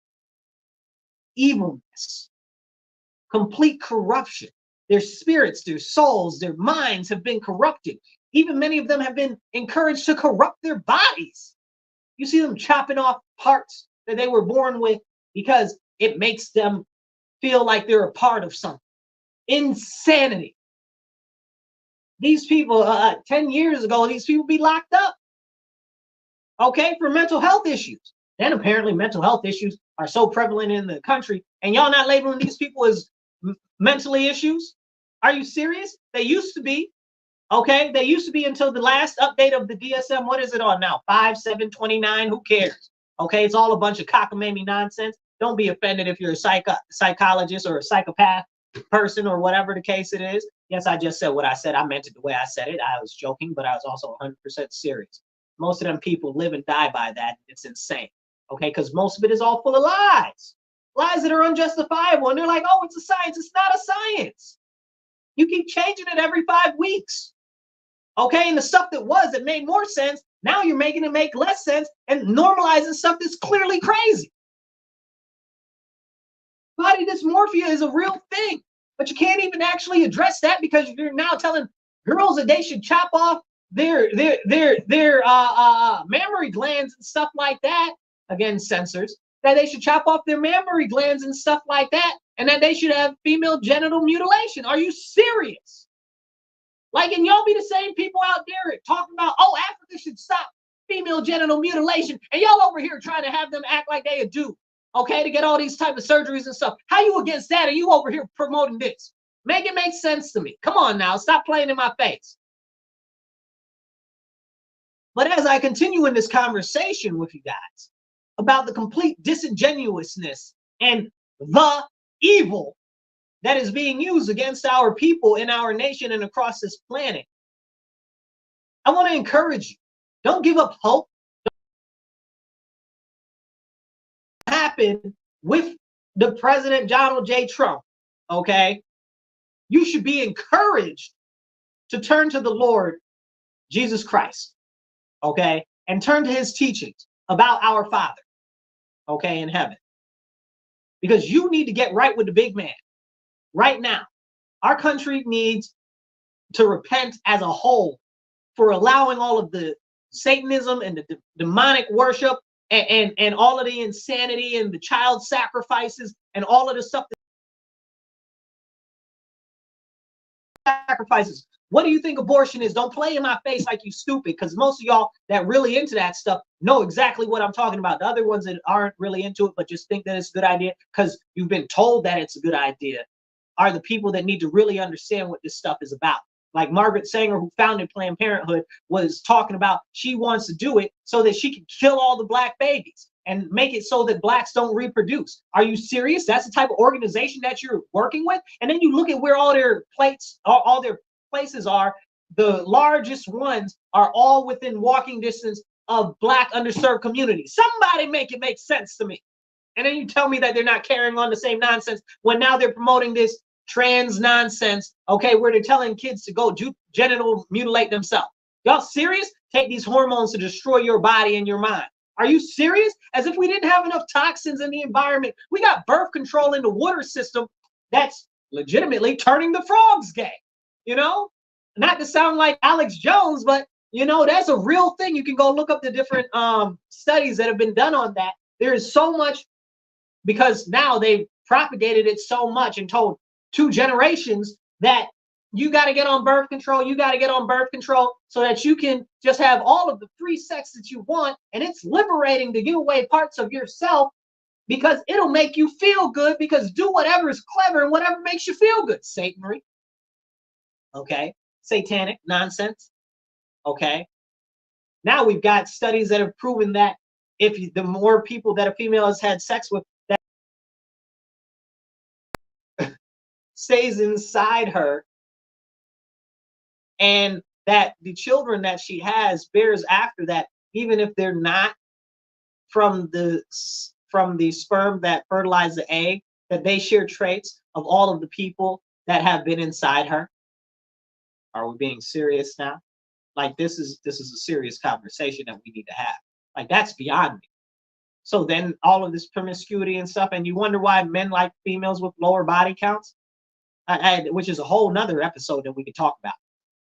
evilness, complete corruption. Their spirits, their souls, their minds have been corrupted. Even many of them have been encouraged to corrupt their bodies. You see them chopping off parts that they were born with because it makes them feel like they're a part of something. Insanity. These people, 10 years ago, these people be locked up, okay, for mental health issues. Then apparently mental health issues are so prevalent in the country, and y'all not labeling these people as mentally issues? Are you serious? They used to be, okay? They used to be until the last update of the DSM. What is it on now? 5.7.29. Who cares? Okay, it's all a bunch of cockamamie nonsense. Don't be offended if you're a psychologist or a psychopath person or whatever the case it is. Yes, I just said what I said. I meant it the way I said it. I was joking, but I was also 100% serious. Most of them people live and die by that. It's insane, okay? Because most of it is all full of lies. Lies that are unjustifiable. And they're like, oh, it's a science. It's not a science. You keep changing it every 5 weeks, okay? And the stuff that made more sense, now you're making it make less sense and normalizing stuff that's clearly crazy. Body dysmorphia is a real thing, but you can't even actually address that because you're now telling girls that they should chop off their mammary glands and stuff like that. Again, censors. That they should chop off their mammary glands and stuff like that, and that they should have female genital mutilation. Are you serious? Like, and y'all be the same people out there talking about, oh, Africa should stop female genital mutilation, and y'all over here trying to have them act like they do, okay, to get all these type of surgeries and stuff. How you against that, and you over here promoting this? Make it make sense to me. Come on now, stop playing in my face. But as I continue in this conversation with you guys about the complete disingenuousness and the evil that is being used against our people in our nation and across this planet, I want to encourage you. Don't give up hope. Don't happen with the President Donald J. Trump, okay? You should be encouraged to turn to the Lord Jesus Christ, okay? And turn to his teachings about our Father, okay, in heaven. Because you need to get right with the big man right now. Our country needs to repent as a whole for allowing all of the Satanism and the demonic worship and all of the insanity and the child sacrifices and all of the stuff that sacrifices. What do you think abortion is? Don't play in my face like you stupid, because most of y'all that really into that stuff know exactly what I'm talking about. The other ones that aren't really into it but just think that it's a good idea because you've been told that it's a good idea are the people that need to really understand what this stuff is about. Like Margaret Sanger, who founded Planned Parenthood, was talking about she wants to do it so that she can kill all the black babies and make it so that blacks don't reproduce. Are you serious? That's the type of organization that you're working with? And then you look at where all their places are. The largest ones are all within walking distance of black underserved communities. Somebody make it make sense to me. And then you tell me that they're not carrying on the same nonsense when now they're promoting this trans nonsense, okay, where they're telling kids to go genital mutilate themselves. Y'all serious? Take these hormones to destroy your body and your mind. Are you serious? As if we didn't have enough toxins in the environment. We got birth control in the water system that's legitimately turning the frogs gay. You know, not to sound like Alex Jones, but you know, that's a real thing. You can go look up the different studies that have been done on that. There is so much, because now they've propagated it so much and told 2 generations that you got to get on birth control. You got to get on birth control so that you can just have all of the free sex that you want. And it's liberating to give away parts of yourself because it'll make you feel good, because do whatever is clever and whatever makes you feel good. Satanry. Okay. Satanic nonsense. Okay. Now we've got studies that have proven that if the more people that a female has had sex with, that stays inside her, and that the children that she has bears after that, even if they're not from the sperm that fertilized the egg, that they share traits of all of the people that have been inside her. Are we being serious now? Like this is a serious conversation that we need to have. Like that's beyond me. So then all of this promiscuity and stuff, and you wonder why men like females with lower body counts, which is a whole nother episode that we could talk about.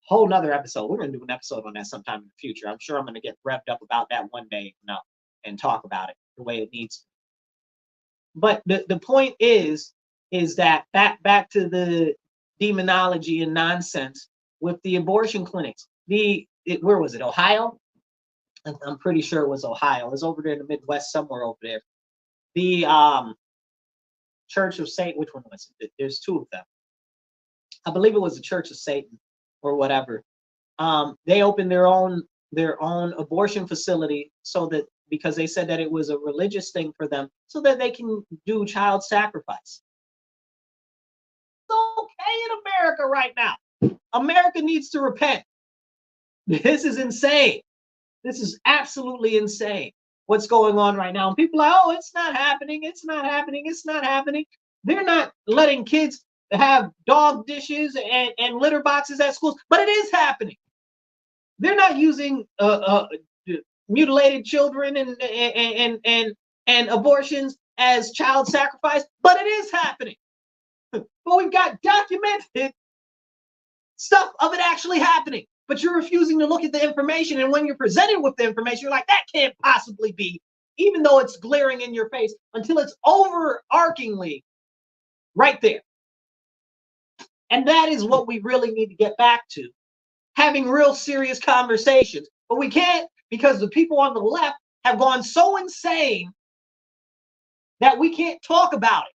Whole nother episode. We're gonna do an episode on that sometime in the future. I'm sure I'm gonna get revved up about that one day, and talk about it the way it needs to. But the point is that back to the demonology and nonsense with the abortion clinics. Where was it? Ohio? I'm pretty sure it was Ohio. It was over there in the Midwest, somewhere over there. The Church of Satan. Which one was it? There's two of them. I believe it was the Church of Satan or whatever. They opened their own abortion facility because they said that it was a religious thing for them, so that they can do child sacrifice. It's okay in America right now. America needs to repent. This is insane. This is absolutely insane what's going on right now. And people are like, oh, it's not happening. It's not happening. It's not happening. They're not letting kids have dog dishes and litter boxes at schools, but it is happening. They're not using mutilated children and abortions as child sacrifice, but it is happening. But we've got documented stuff of it actually happening. But you're refusing to look at the information, and when you're presented with the information, you're like, that can't possibly be, even though it's glaring in your face, until it's overarchingly right there. And that is what we really need to get back to, having real serious conversations. But we can't, because the people on the left have gone so insane that we can't talk about it.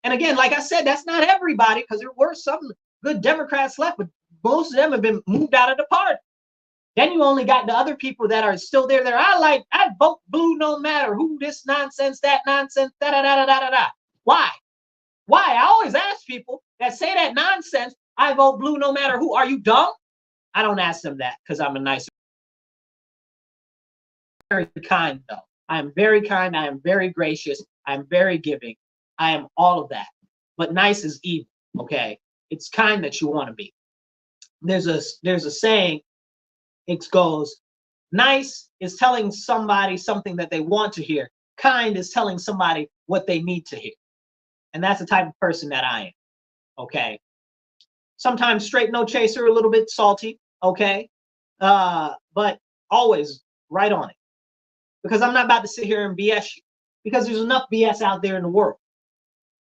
And again, like I said, that's not everybody, because there were some good Democrats left, but most of them have been moved out of the party. Then you only got the other people that are still there. I'd vote blue no matter who, this nonsense, that nonsense, da da da da da da. Why? I always ask people that say that nonsense, I vote blue no matter who. Are you dumb? I don't ask them that because I'm a nice, very kind though. I am very kind. I am very gracious. I am very giving. I am all of that. But nice is evil. Okay, it's kind that you want to be. There's a saying. It goes, nice is telling somebody something that they want to hear. Kind is telling somebody what they need to hear. And that's the type of person that I am. Okay. Sometimes straight no chaser, a little bit salty. Okay. But always right on it. Because I'm not about to sit here and BS you. Because there's enough BS out there in the world.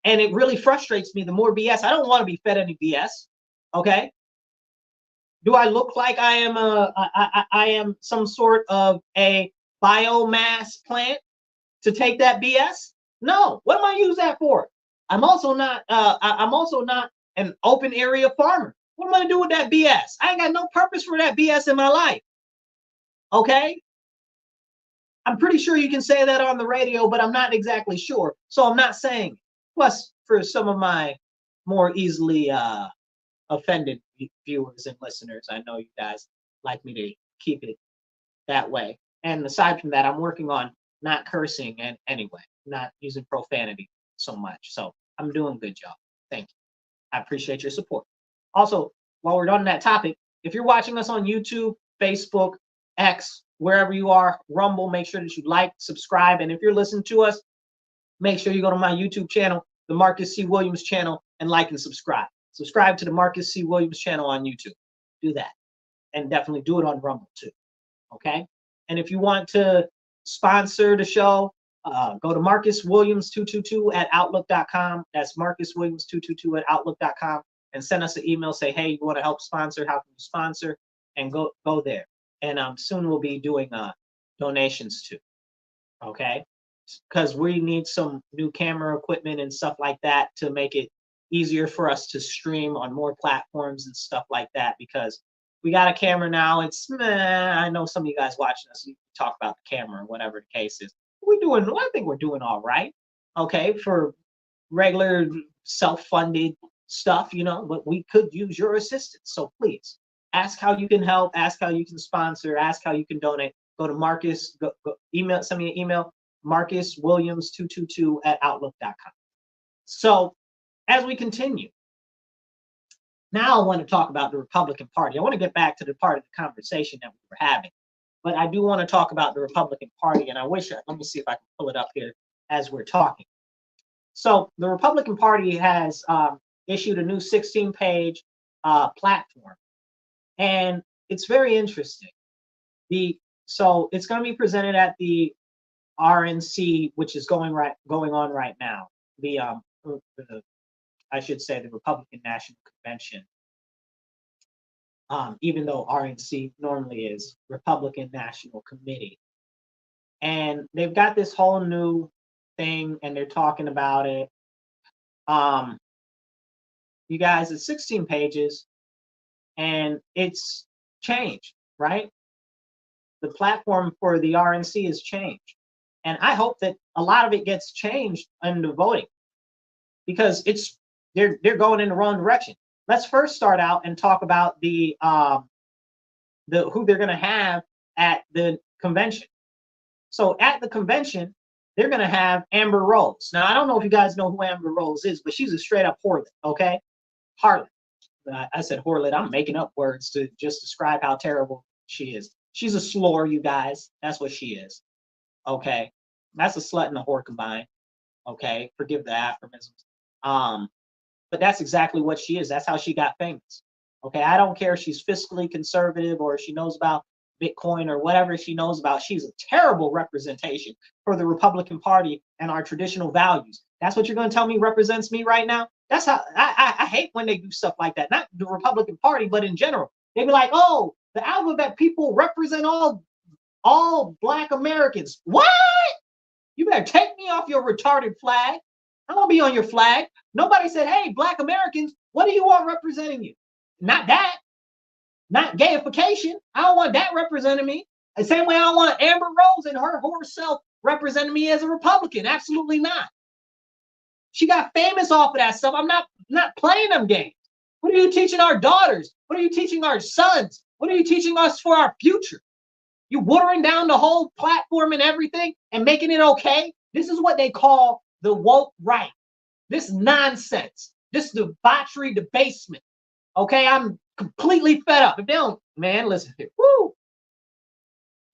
And it really frustrates me. The more BS, I don't want to be fed any BS. Okay. Do I look like I am some sort of a biomass plant to take that BS? No. What am I use that for? I'm also not an open area farmer. What am I gonna do with that BS? I ain't got no purpose for that BS in my life. Okay? I'm pretty sure you can say that on the radio, but I'm not exactly sure. So I'm not saying it. Plus, for some of my more easily offended viewers and listeners, I know you guys like me to keep it that way. And aside from that, I'm working on not cursing and anyway, not using profanity so much. So I'm doing a good job. Thank you. I appreciate your support. Also, while we're on that topic, if you're watching us on YouTube, Facebook, X, wherever you are, Rumble, make sure that you like, subscribe. And if you're listening to us, make sure you go to my YouTube channel, the Marcus C. Williams channel, and like and subscribe. Subscribe to the Marcus C. Williams channel on YouTube. Do that. And definitely do it on Rumble too. Okay? And if you want to sponsor the show, go to MarcusWilliams222 at Outlook.com. That's MarcusWilliams222 at Outlook.com. and send us an email. Say, hey, you want to help sponsor? How can you sponsor? And go there. And soon we'll be doing donations too. Okay, because we need some new camera equipment and stuff like that to make it easier for us to stream on more platforms and stuff like that, because we got a camera now. It's I know some of you guys watching us, you talk about the camera or whatever the case is. I think we're doing all right. Okay, for regular self-funded stuff, but we could use your assistance. So please ask how you can help, ask how you can sponsor, ask how you can donate. Go to Marcus, send me an email, marcuswilliams222@outlook.com. So as we continue, now I want to talk about the Republican Party. I want to get back to the part of the conversation that we were having, but I do want to talk about the Republican Party, and let me see if I can pull it up here as we're talking. So the Republican Party has issued a new 16-page platform, and it's very interesting. So it's going to be presented at the RNC, which is going on right now. I should say the Republican National Convention, even though RNC normally is Republican National Committee. And they've got this whole new thing, and they're talking about it. You guys, it's 16 pages, and it's changed, right? The platform for the RNC has changed. And I hope that a lot of it gets changed in the voting, because they're going in the wrong direction. Let's first start out and talk about who they're going to have at the convention. So at the convention, they're going to have Amber Rose. Now, I don't know if you guys know who Amber Rose is, but she's a straight up harlot, okay? Harlot. I said harlot. I'm making up words to just describe how terrible she is. She's a slore, you guys. That's what she is. Okay? That's a slut and a whore combined. Okay? Forgive the aphorisms. But that's exactly what she is. That's how she got famous. Okay? I don't care if she's fiscally conservative or if she knows about Bitcoin or whatever she knows about. She's a terrible representation for the Republican Party and our traditional values. That's what you're going to tell me represents me right now? That's how I hate when they do stuff like that. Not the Republican Party, but in general. They be like, oh, the alphabet people represent all Black Americans. What? You better take me off your retarded flag. I won't be on your flag. Nobody said, hey, Black Americans, what do you want representing you? Not that. Not gayification. I don't want that representing me. The same way I don't want Amber Rose and her whore self representing me as a Republican. Absolutely not. She got famous off of that stuff. I'm not playing them games. What are you teaching our daughters? What are you teaching our sons? What are you teaching us for our future? You watering down the whole platform and everything and making it okay? This is what they call the woke right. This nonsense. This debauchery, debasement. Okay, I'm completely fed up. If they don't, man, listen here. Woo!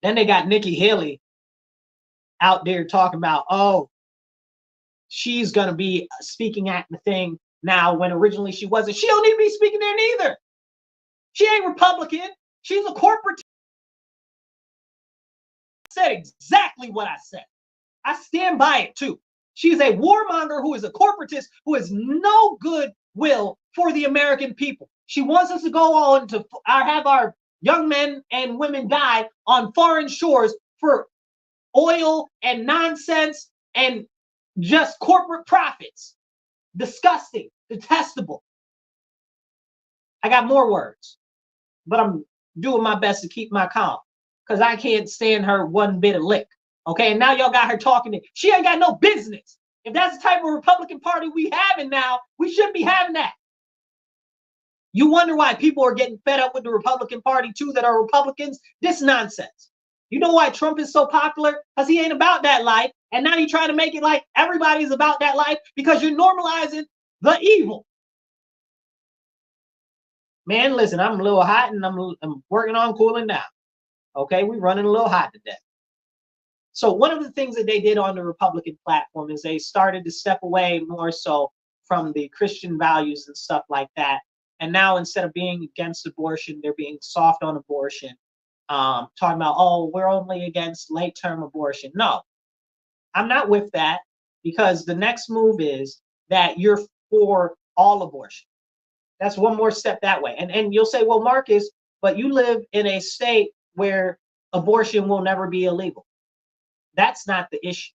Then they got Nikki Haley out there talking about, oh, she's going to be speaking at the thing now when originally she wasn't. She don't need to be speaking there neither. She ain't Republican. She's a corporate. Said exactly what I said. I stand by it too. She's a warmonger who is a corporatist who has no goodwill for the American people. She wants us to go on to have our young men and women die on foreign shores for oil and nonsense and just corporate profits. Disgusting, detestable. I got more words, but I'm doing my best to keep my calm because I can't stand her one bit of lick. Okay, and now y'all got her talking. She ain't got no business. If that's the type of Republican Party we having now, we shouldn't be having that. You wonder why people are getting fed up with the Republican Party too that are Republicans? This nonsense. You know why Trump is so popular? Because he ain't about that life. And now you're trying to make it like everybody's about that life because you're normalizing the evil. Man, listen, I'm a little hot and I'm working on cooling down. Okay, we're running a little hot today. So one of the things that they did on the Republican platform is they started to step away more so from the Christian values and stuff like that. And now instead of being against abortion, they're being soft on abortion. Talking about, oh, we're only against late-term abortion. No, I'm not with that, because the next move is that you're for all abortion. That's one more step that way. And you'll say, well, Marcus, but you live in a state where abortion will never be illegal. That's not the issue,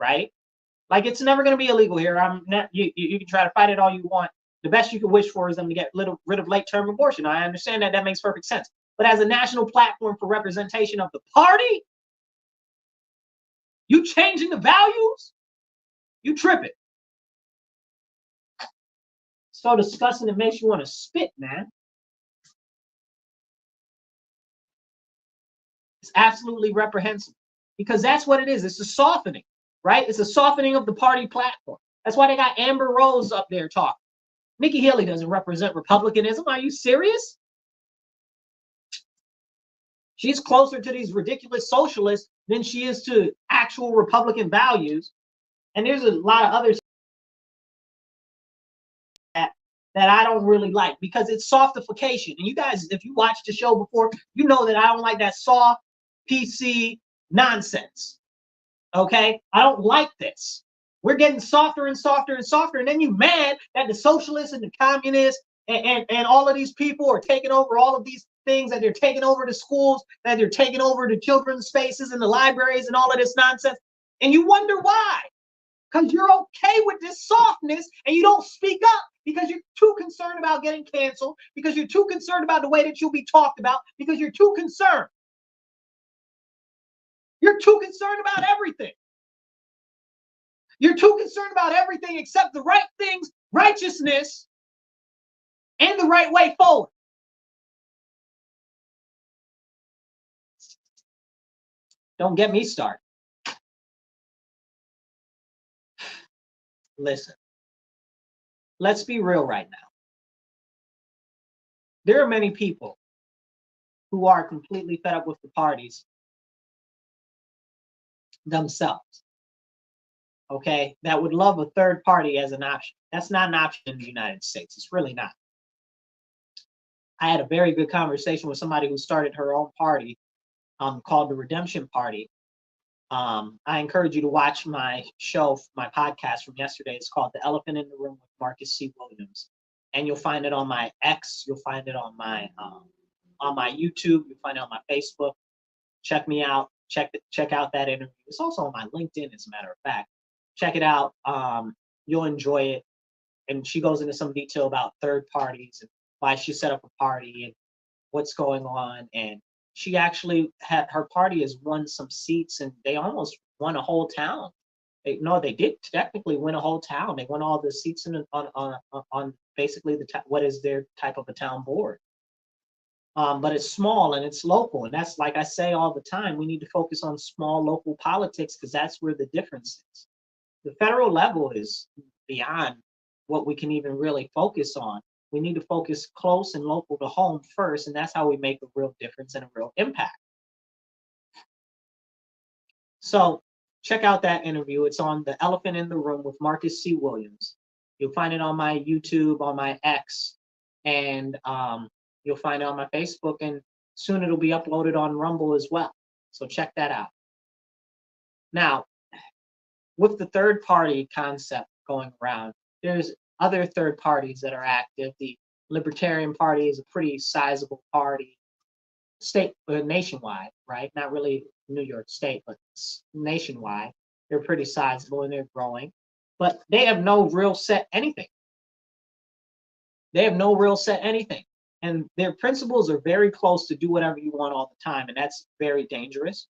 right? Like, it's never going to be illegal here. I'm not. You can try to fight it all you want. The best you can wish for is them to get rid of late-term abortion. I understand that. That makes perfect sense. But as a national platform for representation of the party, you changing the values, you tripping. So disgusting, it makes you want to spit, man. It's absolutely reprehensible, because that's what it is. It's a softening, right? It's a softening of the party platform. That's why they got Amber Rose up there talking. Nikki Haley doesn't represent Republicanism. Are you serious? She's closer to these ridiculous socialists than she is to actual Republican values. And there's a lot of others that I don't really like, because it's softification. And you guys, if you watched the show before, you know that I don't like that soft PC nonsense. Okay? I don't like this. We're getting softer and softer and softer, and then you mad that the socialists and the communists and all of these people are taking over all of these things, that they're taking over the schools, that they're taking over the children's spaces and the libraries and all of this nonsense. And you wonder why. Because you're okay with this softness and you don't speak up, because you're too concerned about getting canceled, because you're too concerned about the way that you'll be talked about, because you're too concerned. You're too concerned about everything. You're too concerned about everything except the right things, righteousness, and the right way forward. Don't get me started. Listen, let's be real right now. There are many people who are completely fed up with the parties themselves, okay, that would love a third party as an option. That's not an option in the United States. It's really not. I had a very good conversation with somebody who started her own party called the Redemption Party. I encourage you to watch my show, my podcast from yesterday. It's called The Elephant in the Room with Marcus C. Williams. And you'll find it on my X. You'll find it on my YouTube. You'll find it on my Facebook. Check me out. Check out that interview. It's also on my LinkedIn, as a matter of fact. Check it out. You'll enjoy it. And she goes into some detail about third parties and why she set up a party and what's going on. And she actually had, her party has won some seats, and they almost won a whole town. They did technically win a whole town. They won all the seats on basically what is their type of a town board. But it's small and it's local, and that's, like I say all the time, we need to focus on small local politics, because that's where the difference is. The federal level is beyond what we can even really focus on. We need to focus close and local to home first, and that's how we make a real difference and a real impact. So check out that interview. It's on The Elephant in the Room with Marcus C. Williams. You'll find it on my YouTube, on my X, and you'll find it on my Facebook, and soon it'll be uploaded on Rumble as well. So check that out. Now, with the third party concept going around, there's other third parties that are active. The Libertarian Party is a pretty sizable party, nationwide, right? Not really New York State, but nationwide. They're pretty sizable and they're growing, but they have no real set anything. They have no real set anything. And their principles are very close to do whatever you want all the time, and that's very dangerous.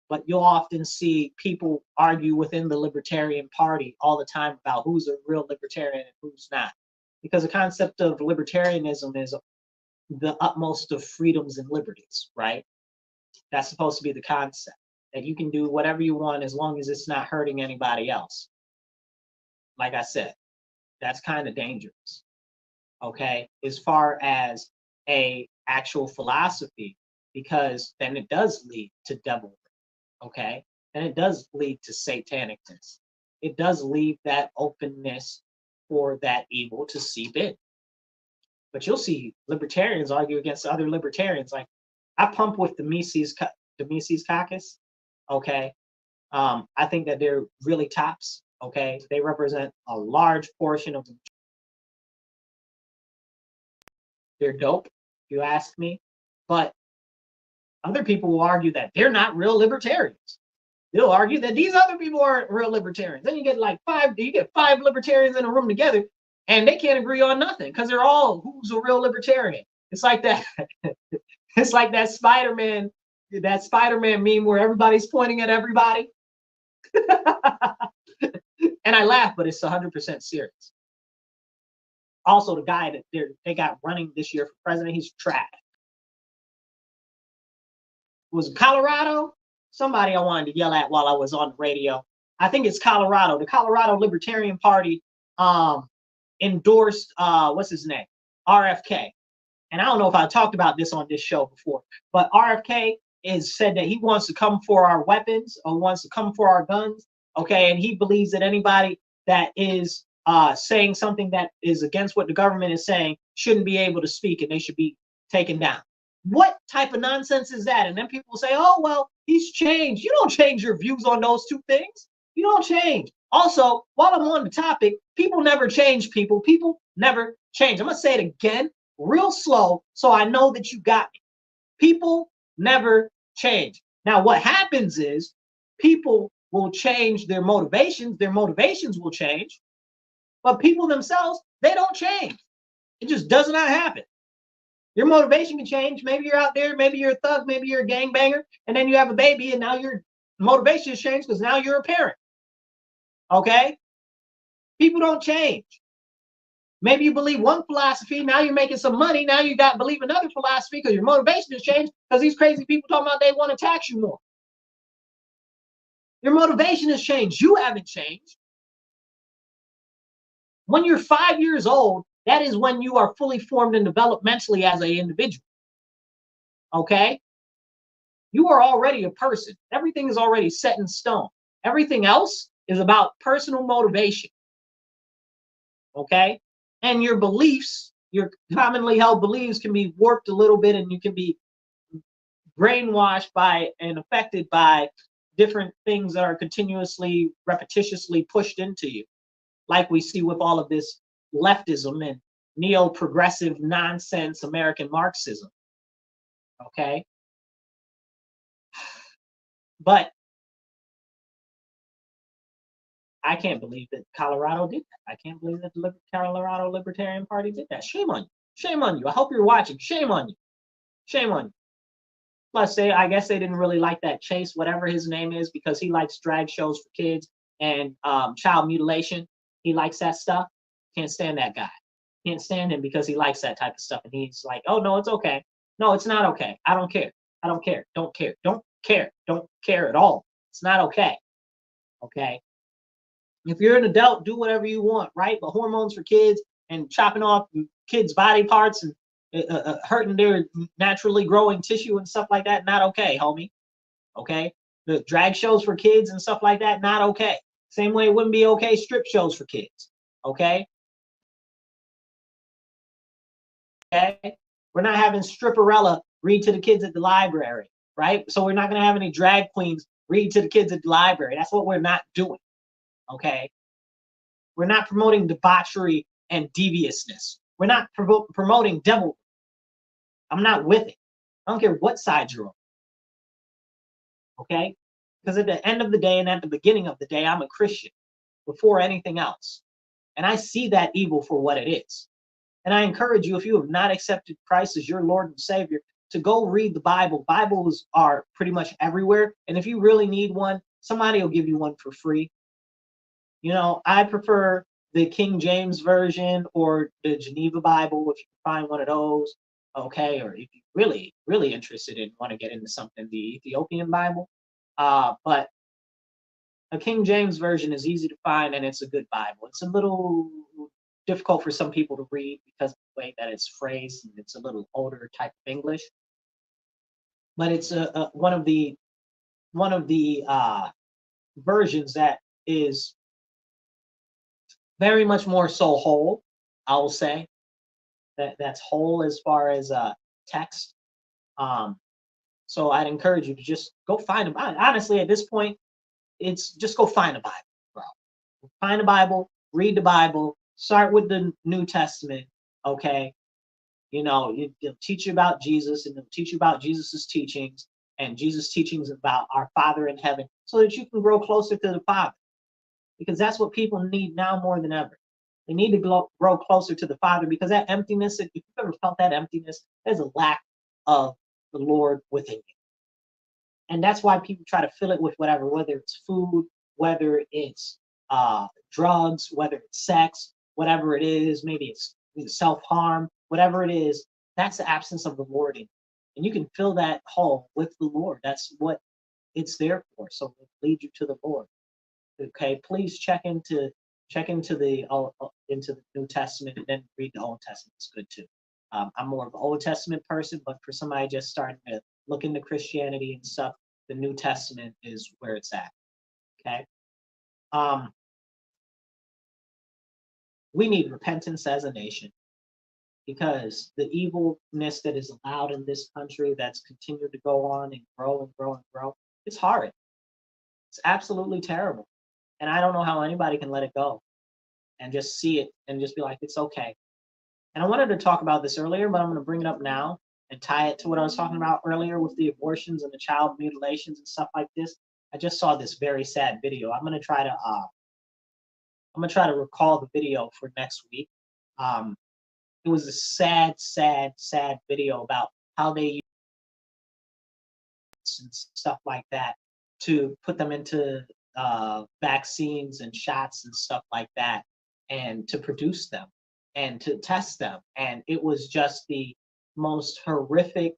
But you'll often see people argue within the Libertarian Party all the time about who's a real libertarian and who's not. Because the concept of libertarianism is the utmost of freedoms and liberties, right? That's supposed to be the concept, that you can do whatever you want as long as it's not hurting anybody else. Like I said, that's kind of dangerous, okay, as far as a actual philosophy, because then it does lead to devilry. Okay, and it does lead to satanicness. It does leave that openness for that evil to seep in. But you'll see libertarians argue against other libertarians. Like, I pump with the Mises Caucus. Okay, I think that they're really tops. Okay, they represent a large portion of the They're dope, if you ask me. But other people will argue that they're not real libertarians. They'll argue that these other people aren't real libertarians. Then you get five libertarians in a room together, and they can't agree on nothing because they're all, who's a real libertarian? It's like that. It's like that Spider-Man meme where everybody's pointing at everybody. And I laugh, but it's 100% serious. Also, the guy that they got running this year for president, he's trash. Was it Colorado? Somebody I wanted to yell at while I was on the radio. I think it's Colorado. The Colorado Libertarian Party endorsed what's his name? RFK. And I don't know if I talked about this on this show before, but RFK is said that he wants to come for our weapons or wants to come for our guns. Okay, and he believes that anybody that is saying something that is against what the government is saying shouldn't be able to speak and they should be taken down. What type of nonsense is that? And then people say, oh, well, he's changed. You don't change your views on those two things. You don't change. Also, while I'm on the topic, people never change people. People never change. I'm going to say it again real slow so I know that you got me. People never change. Now, what happens is people will change their motivations. Their motivations will change. But people themselves, they don't change. It just does not happen. Your motivation can change. Maybe you're out there, maybe you're a thug, maybe you're a gangbanger, and then you have a baby, and now your motivation has changed because now you're a parent. Okay? People don't change. Maybe you believe one philosophy, now you're making some money, now you got to believe another philosophy because your motivation has changed because these crazy people talking about they want to tax you more. Your motivation has changed. You haven't changed. When you're 5 years old, that is when you are fully formed and developed mentally as an individual. Okay? You are already a person. Everything is already set in stone. Everything else is about personal motivation. Okay? And your beliefs, your commonly held beliefs can be warped a little bit and you can be brainwashed by and affected by different things that are continuously, repetitiously pushed into you. Like we see with all of this leftism and neo-progressive nonsense American Marxism. Okay? But I can't believe that Colorado did that. I can't believe that the Colorado Libertarian Party did that. Shame on you. Shame on you. I hope you're watching. Shame on you. Shame on you. Plus, I guess they didn't really like that Chase, whatever his name is, because he likes drag shows for kids and child mutilation. He likes that stuff. Can't stand that guy. Can't stand him because he likes that type of stuff. And he's like, oh, no, it's okay. No, it's not okay. I don't care. I don't care. Don't care. Don't care. Don't care at all. It's not okay. Okay? If you're an adult, do whatever you want, right? But hormones for kids and chopping off kids' body parts and hurting their naturally growing tissue and stuff like that, not okay, homie. Okay? The drag shows for kids and stuff like that, not okay. Same way it wouldn't be okay strip shows for kids. Okay? Okay? We're not having Stripperella read to the kids at the library, right? So we're not going to have any drag queens read to the kids at the library. That's what we're not doing. Okay? We're not promoting debauchery and deviousness. We're not promoting devilry. I'm not with it. I don't care what side you're on. Okay? Because at the end of the day and at the beginning of the day, I'm a Christian before anything else. And I see that evil for what it is. And I encourage you, if you have not accepted Christ as your Lord and Savior, to go read the Bible. Bibles are pretty much everywhere. And if you really need one, somebody will give you one for free. You know, I prefer the King James Version or the Geneva Bible, if you can find one of those. Okay, or if you're really, really interested in want to get into something, the Ethiopian Bible. But a King James Version is easy to find and it's a good Bible. It's a little difficult for some people to read because of the way that it's phrased and it's a little older type of English. But it's one of the versions that is very much more so whole, I will say. That's whole as far as text. So I'd encourage you to just go find a Bible. Honestly, at this point, it's just go find a Bible, bro. Find a Bible, read the Bible, start with the New Testament, okay? You know, it'll teach you about Jesus, and it'll teach you about Jesus's teachings and Jesus' teachings about our Father in heaven, so that you can grow closer to the Father. Because that's what people need now more than ever. They need to grow closer to the Father, because that emptiness, if you've ever felt that emptiness, there's a lack of the Lord within you. And that's why people try to fill it with whatever, whether it's food, whether it's drugs, whether it's sex, whatever it is, maybe it's self-harm, whatever it is, that's the absence of the Lord in you. And you can fill that hole with the Lord. That's what it's there for. So it leads you to the Lord. Okay, please check into the New Testament, and then read the Old Testament. It's good too. I'm more of an Old Testament person, but for somebody just starting to look into Christianity and stuff, the New Testament is where it's at. Okay. We need repentance as a nation, because the evilness that is allowed in this country, that's continued to go on and grow and grow and grow, it's horrid. It's absolutely terrible. And I don't know how anybody can let it go and just see it and just be like, it's okay. And I wanted to talk about this earlier, but I'm going to bring it up now and tie it to what I was talking about earlier with the abortions and the child mutilations and stuff like this. I just saw this very sad video. I'm going to try to recall the video for next week. It was a sad video about how they use and stuff like that to put them into vaccines and shots and stuff like that, and to produce them and to test them. And it was just the most horrific.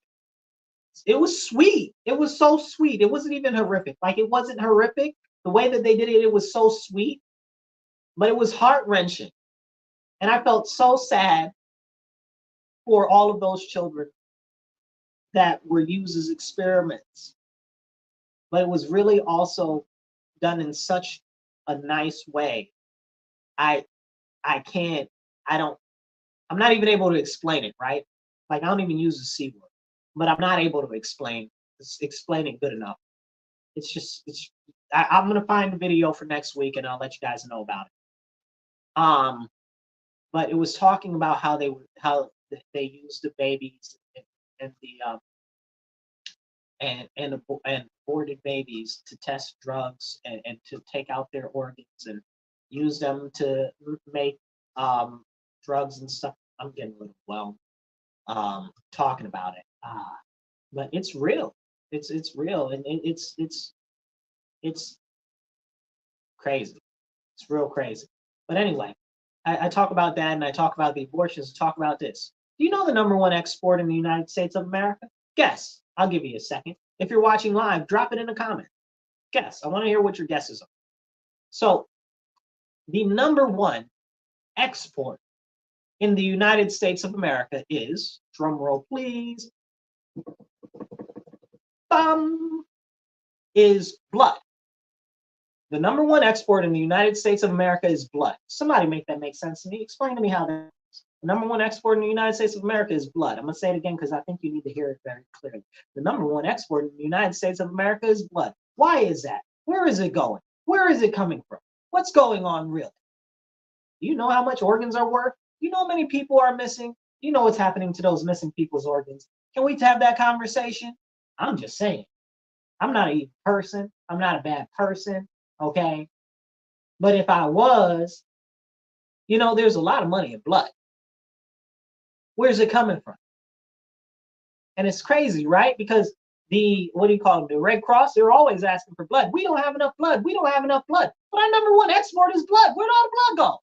It was sweet. It was so sweet. It wasn't even horrific. Like, it wasn't horrific. The way that they did it, it was so sweet, but it was heart-wrenching. And I felt so sad for all of those children that were used as experiments. But it was really also done in such a nice way. I'm not even able to explain it, right? Like, I don't even use the C word, but I'm not able to explain it good enough. I'm gonna find the video for next week, and I'll let you guys know about it. But it was talking about how they used the babies and aborted babies to test drugs and to take out their organs and use them to make drugs and stuff. I'm getting a little well talking about it, but it's real. It's real, and it's crazy. It's real crazy. But anyway, I talk about that, and I talk about the abortions, talk about this. Do you know the #1 export in the United States of America? Guess. I'll give you a second. If you're watching live, drop it in a comment. Guess. I want to hear what your guesses are. So, the #1 export in the United States of America is, drum roll please, is blood. The #1 export in the United States of America is blood. Somebody make that make sense to me. Explain to me how that is. The #1 export in the United States of America is blood. I'm going to say it again because I think you need to hear it very clearly. The #1 export in the United States of America is blood. Why is that? Where is it going? Where is it coming from? What's going on really? Do you know how much organs are worth? You know how many people are missing? You know what's happening to those missing people's organs? Can we have that conversation? I'm just saying. I'm not an evil person. I'm not a bad person. Okay. But if I was, there's a lot of money in blood. Where's it coming from? And it's crazy, right? Because the Red Cross, they're always asking for blood. We don't have enough blood. We don't have enough blood. But our #1 export is blood. Where'd all the blood go?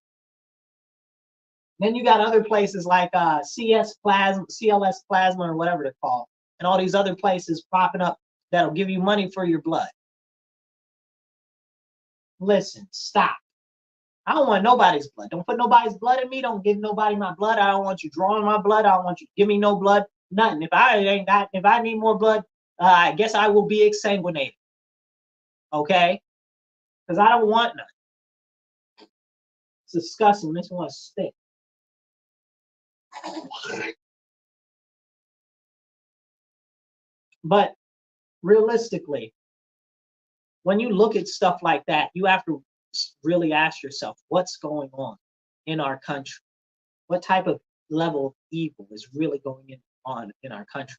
Then you got other places like CLS Plasma, or whatever they're called, and all these other places popping up that'll give you money for your blood. Listen, stop. I don't want nobody's blood. Don't put nobody's blood in me. Don't give nobody my blood. I don't want you drawing my blood. I don't want you to give me no blood. Nothing. If I need more blood, I guess I will be exsanguinated. Okay? Because I don't want none. It's disgusting. Makes me want to spit. But realistically, when you look at stuff like that, you have to really ask yourself, what's going on in our country? What type of level of evil is really going on in our country.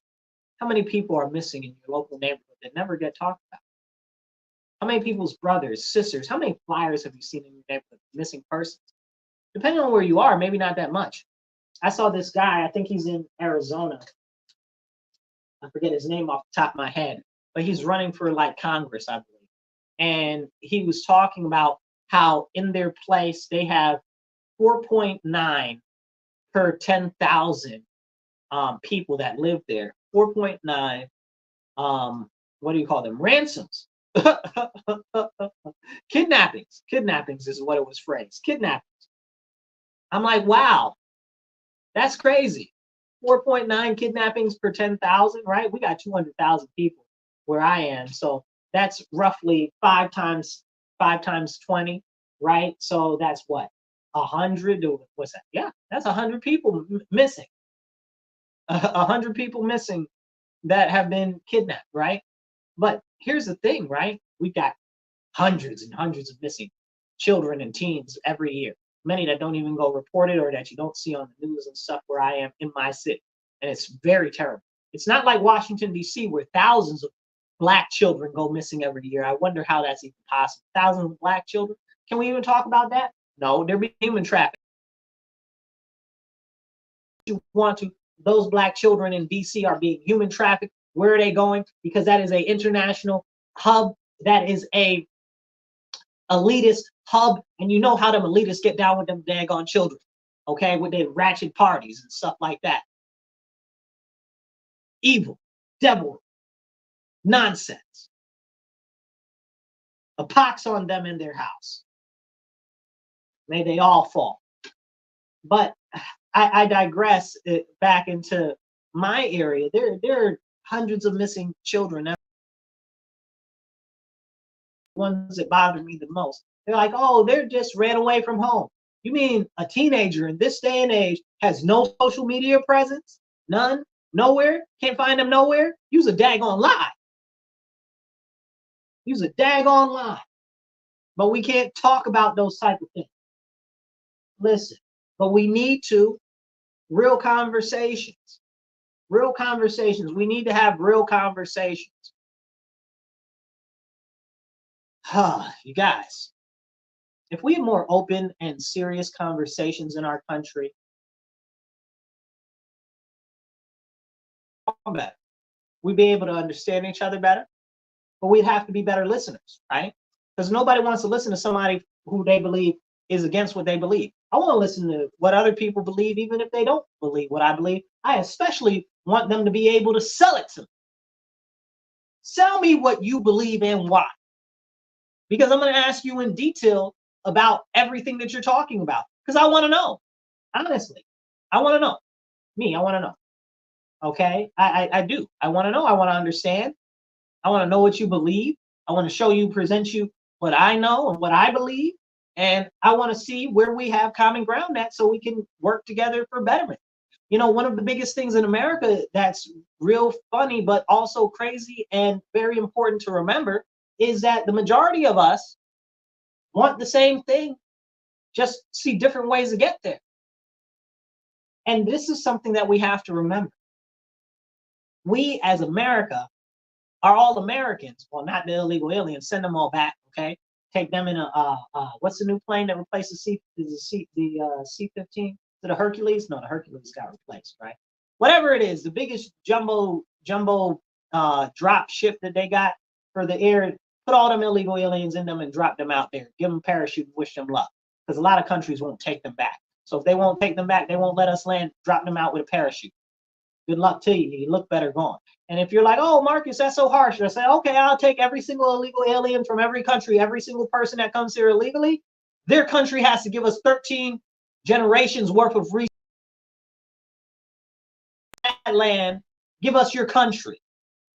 How many people are missing in your local neighborhood that never get talked about? How many people's brothers, sisters, how many flyers have you seen in your neighborhood, missing persons? Depending on where you are, maybe not that much. I saw this guy, I think he's in Arizona. I forget his name off the top of my head, but he's running for like Congress, I believe. And he was talking about how in their place they have 4.9 per 10,000 people that live there. 4.9, what do you call them? Ransoms. Kidnappings. Kidnappings is what it was phrased. Kidnappings. I'm like, wow, that's crazy. 4.9 kidnappings per 10,000, right? We got 200,000 people where I am. So that's roughly 5 times 20, right? So that's what? 100, what's that? Yeah, that's 100 people missing. 100 people missing that have been kidnapped, right? But here's the thing, right? We've got hundreds and hundreds of missing children and teens every year. Many that don't even go reported or that you don't see on the news and stuff where I am in my city. And it's very terrible. It's not like Washington, D.C., where thousands of Black children go missing every year. I wonder how that's even possible. Thousands of Black children? Can we even talk about that? No, they're being human trafficked. You want to, those Black children in D.C. are being human trafficked. Where are they going? Because that is an international hub. That is a elitist hub, and you know how them elitists get down with them daggone children, okay, with their ratchet parties and stuff like that. Evil, devil, nonsense. A pox on them in their house. May they all fall. But I digress back into my area. There are hundreds of missing children. Ones that bother me the most. They're like, oh, they're just ran away from home. You mean a teenager in this day and age has no social media presence? None? Nowhere? Can't find them nowhere? Use a daggone lie. Use a daggone lie. But we can't talk about those type of things. Listen, but we need to real conversations. Real conversations. We need to have real conversations. You guys, if we have more open and serious conversations in our country, better. We'd be able to understand each other better, but we'd have to be better listeners, right? Because nobody wants to listen to somebody who they believe is against what they believe. I want to listen to what other people believe, even if they don't believe what I believe. I especially want them to be able to sell it to me. Sell me what you believe and why. Because I'm going to ask you in detail about everything that you're talking about. Because I want to know. Honestly, I want to know. I want to know. Okay? I do. I want to know. I want to understand. I want to know what you believe. I want to show you, present you what I know and what I believe. And I want to see where we have common ground at so we can work together for betterment. You know, one of the biggest things in America that's real funny, but also crazy and very important to remember is that the majority of us want the same thing, just see different ways to get there. And this is something that we have to remember. We as America are all Americans. Well, not the illegal aliens. Send them all back, okay? Take them in a what's the new plane that replaced the C-15? Is it a Hercules? No, the Hercules got replaced, right? Whatever it is, the biggest jumbo drop ship that they got for the air. Put all them illegal aliens in them and drop them out there. Give them a parachute and wish them luck. Because a lot of countries won't take them back. So if they won't take them back, they won't let us land, drop them out with a parachute. Good luck to you. You look better gone. And if you're like, oh, Marcus, that's so harsh. I say, okay, I'll take every single illegal alien from every country, every single person that comes here illegally. Their country has to give us 13 generations worth of resources. Land, give us your country.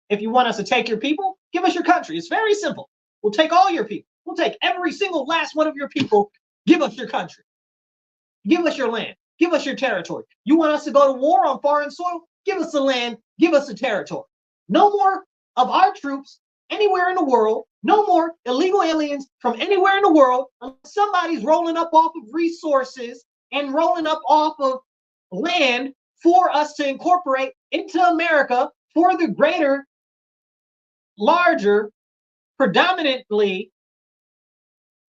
If you want us to take your people, give us your country. It's very simple. We'll take all your people. We'll take every single last one of your people. Give us your country. Give us your land. Give us your territory. You want us to go to war on foreign soil? Give us the land. Give us the territory. No more of our troops anywhere in the world. No more illegal aliens from anywhere in the world unless somebody's rolling up off of resources and rolling up off of land for us to incorporate into America for the greater, larger, predominantly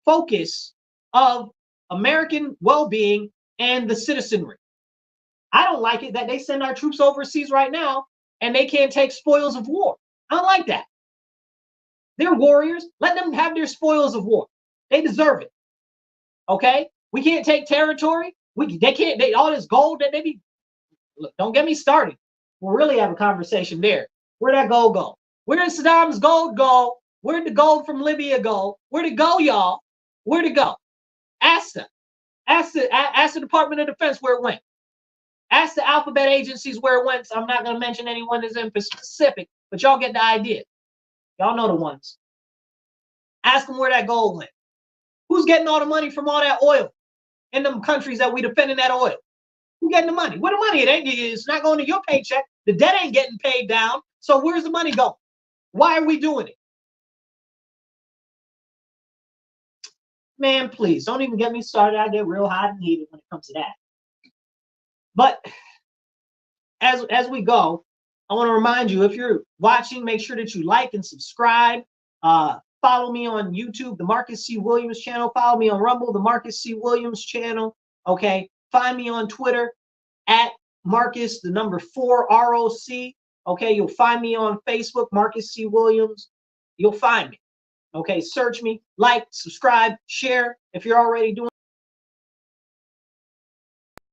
focus of American well-being and the citizenry. I don't like it that they send our troops overseas right now and they can't take spoils of war. I don't like that. They're warriors. Let them have their spoils of war. They deserve it. Okay? We can't take territory. They can't. All this gold that they be. Look, don't get me started. We'll really have a conversation there. Where'd that gold go? Where did Saddam's gold go? Where'd the gold from Libya go? Where'd it go, y'all? Where'd it go? Ask them. Ask the Department of Defense where it went. Ask the alphabet agencies where it went. So I'm not going to mention anyone that's in specific, but y'all get the idea. Y'all know the ones. Ask them where that gold went. Who's getting all the money from all that oil in them countries that we defending that oil? Who getting the money? Where the money? It's not going to your paycheck. The debt ain't getting paid down. So where's the money going? Why are we doing it? Man, please don't even get me started. I get real hot and heated when it comes to that. But as we go, I want to remind you, if you're watching, make sure that you like and subscribe. Follow me on YouTube, the Marcus C. Williams channel. Follow me on Rumble, the Marcus C. Williams channel. Okay. Find me on Twitter at Marcus, the number 4 ROC. Okay. You'll find me on Facebook, Marcus C. Williams. You'll find me. Okay. Search me, like, subscribe, share. If you're already doing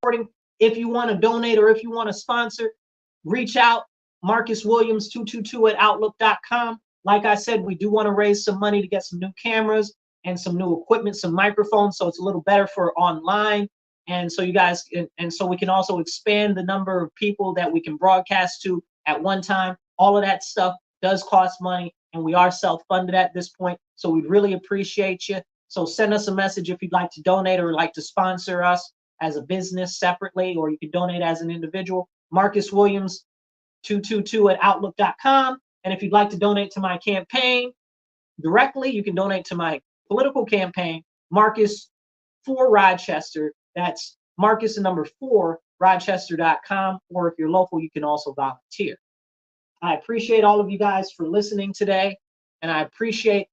recording, if you want to donate or if you want to sponsor, reach out, marcuswilliams222@outlook.com. Like I said, we do want to raise some money to get some new cameras and some new equipment, some microphones, so it's a little better for online. And so you guys, and so we can also expand the number of people that we can broadcast to at one time. All of that stuff does cost money, and we are self-funded at this point. So we'd really appreciate you. So send us a message if you'd like to donate or like to sponsor us as a business separately, or you can donate as an individual. marcuswilliams222@outlook.com. And if you'd like to donate to my campaign directly, you can donate to my political campaign, Marcus for Rochester. That's Marcus and number 4, Rochester.com. Or if you're local, you can also volunteer. I appreciate all of you guys for listening today. And I appreciate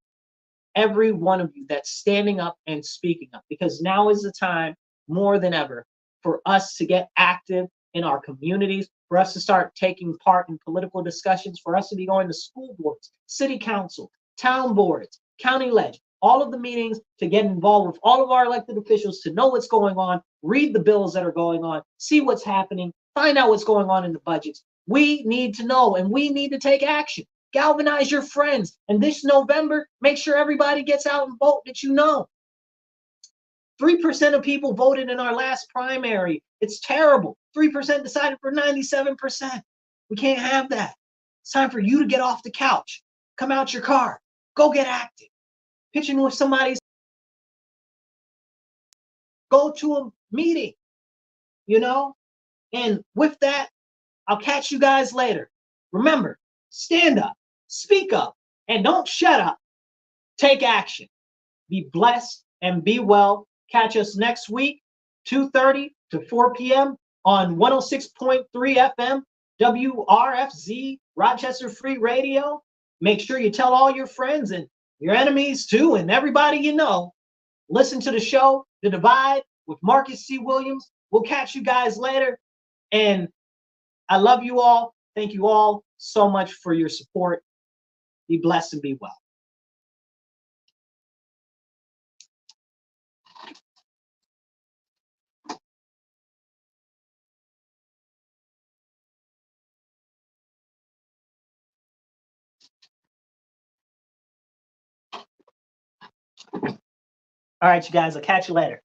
every one of you that's standing up and speaking up, because now is the time more than ever for us to get active in our communities, for us to start taking part in political discussions, for us to be going to school boards, city council, town boards, county ledge, all of the meetings, to get involved with all of our elected officials, to know what's going on, read the bills that are going on, see what's happening, find out what's going on in the budgets. We need to know, and we need to take action. Galvanize your friends. And this November, make sure everybody gets out and vote that you know. 3% of people voted in our last primary. It's terrible. 3% decided for 97%. We can't have that. It's time for you to get off the couch. Come out your car. Go get active. Pitch in with somebody. Go to a meeting, you know? And with that, I'll catch you guys later. Remember, stand up, speak up, and don't shut up. Take action. Be blessed and be well. Catch us next week, 2:30 to 4 p.m. on 106.3 FM WRFZ Rochester Free Radio. Make sure you tell all your friends and your enemies too, and everybody you know. Listen to the show, The Divide with Marcus C. Williams. We'll catch you guys later. And I love you all. Thank you all so much for your support. Be blessed and be well. All right, you guys, I'll catch you later.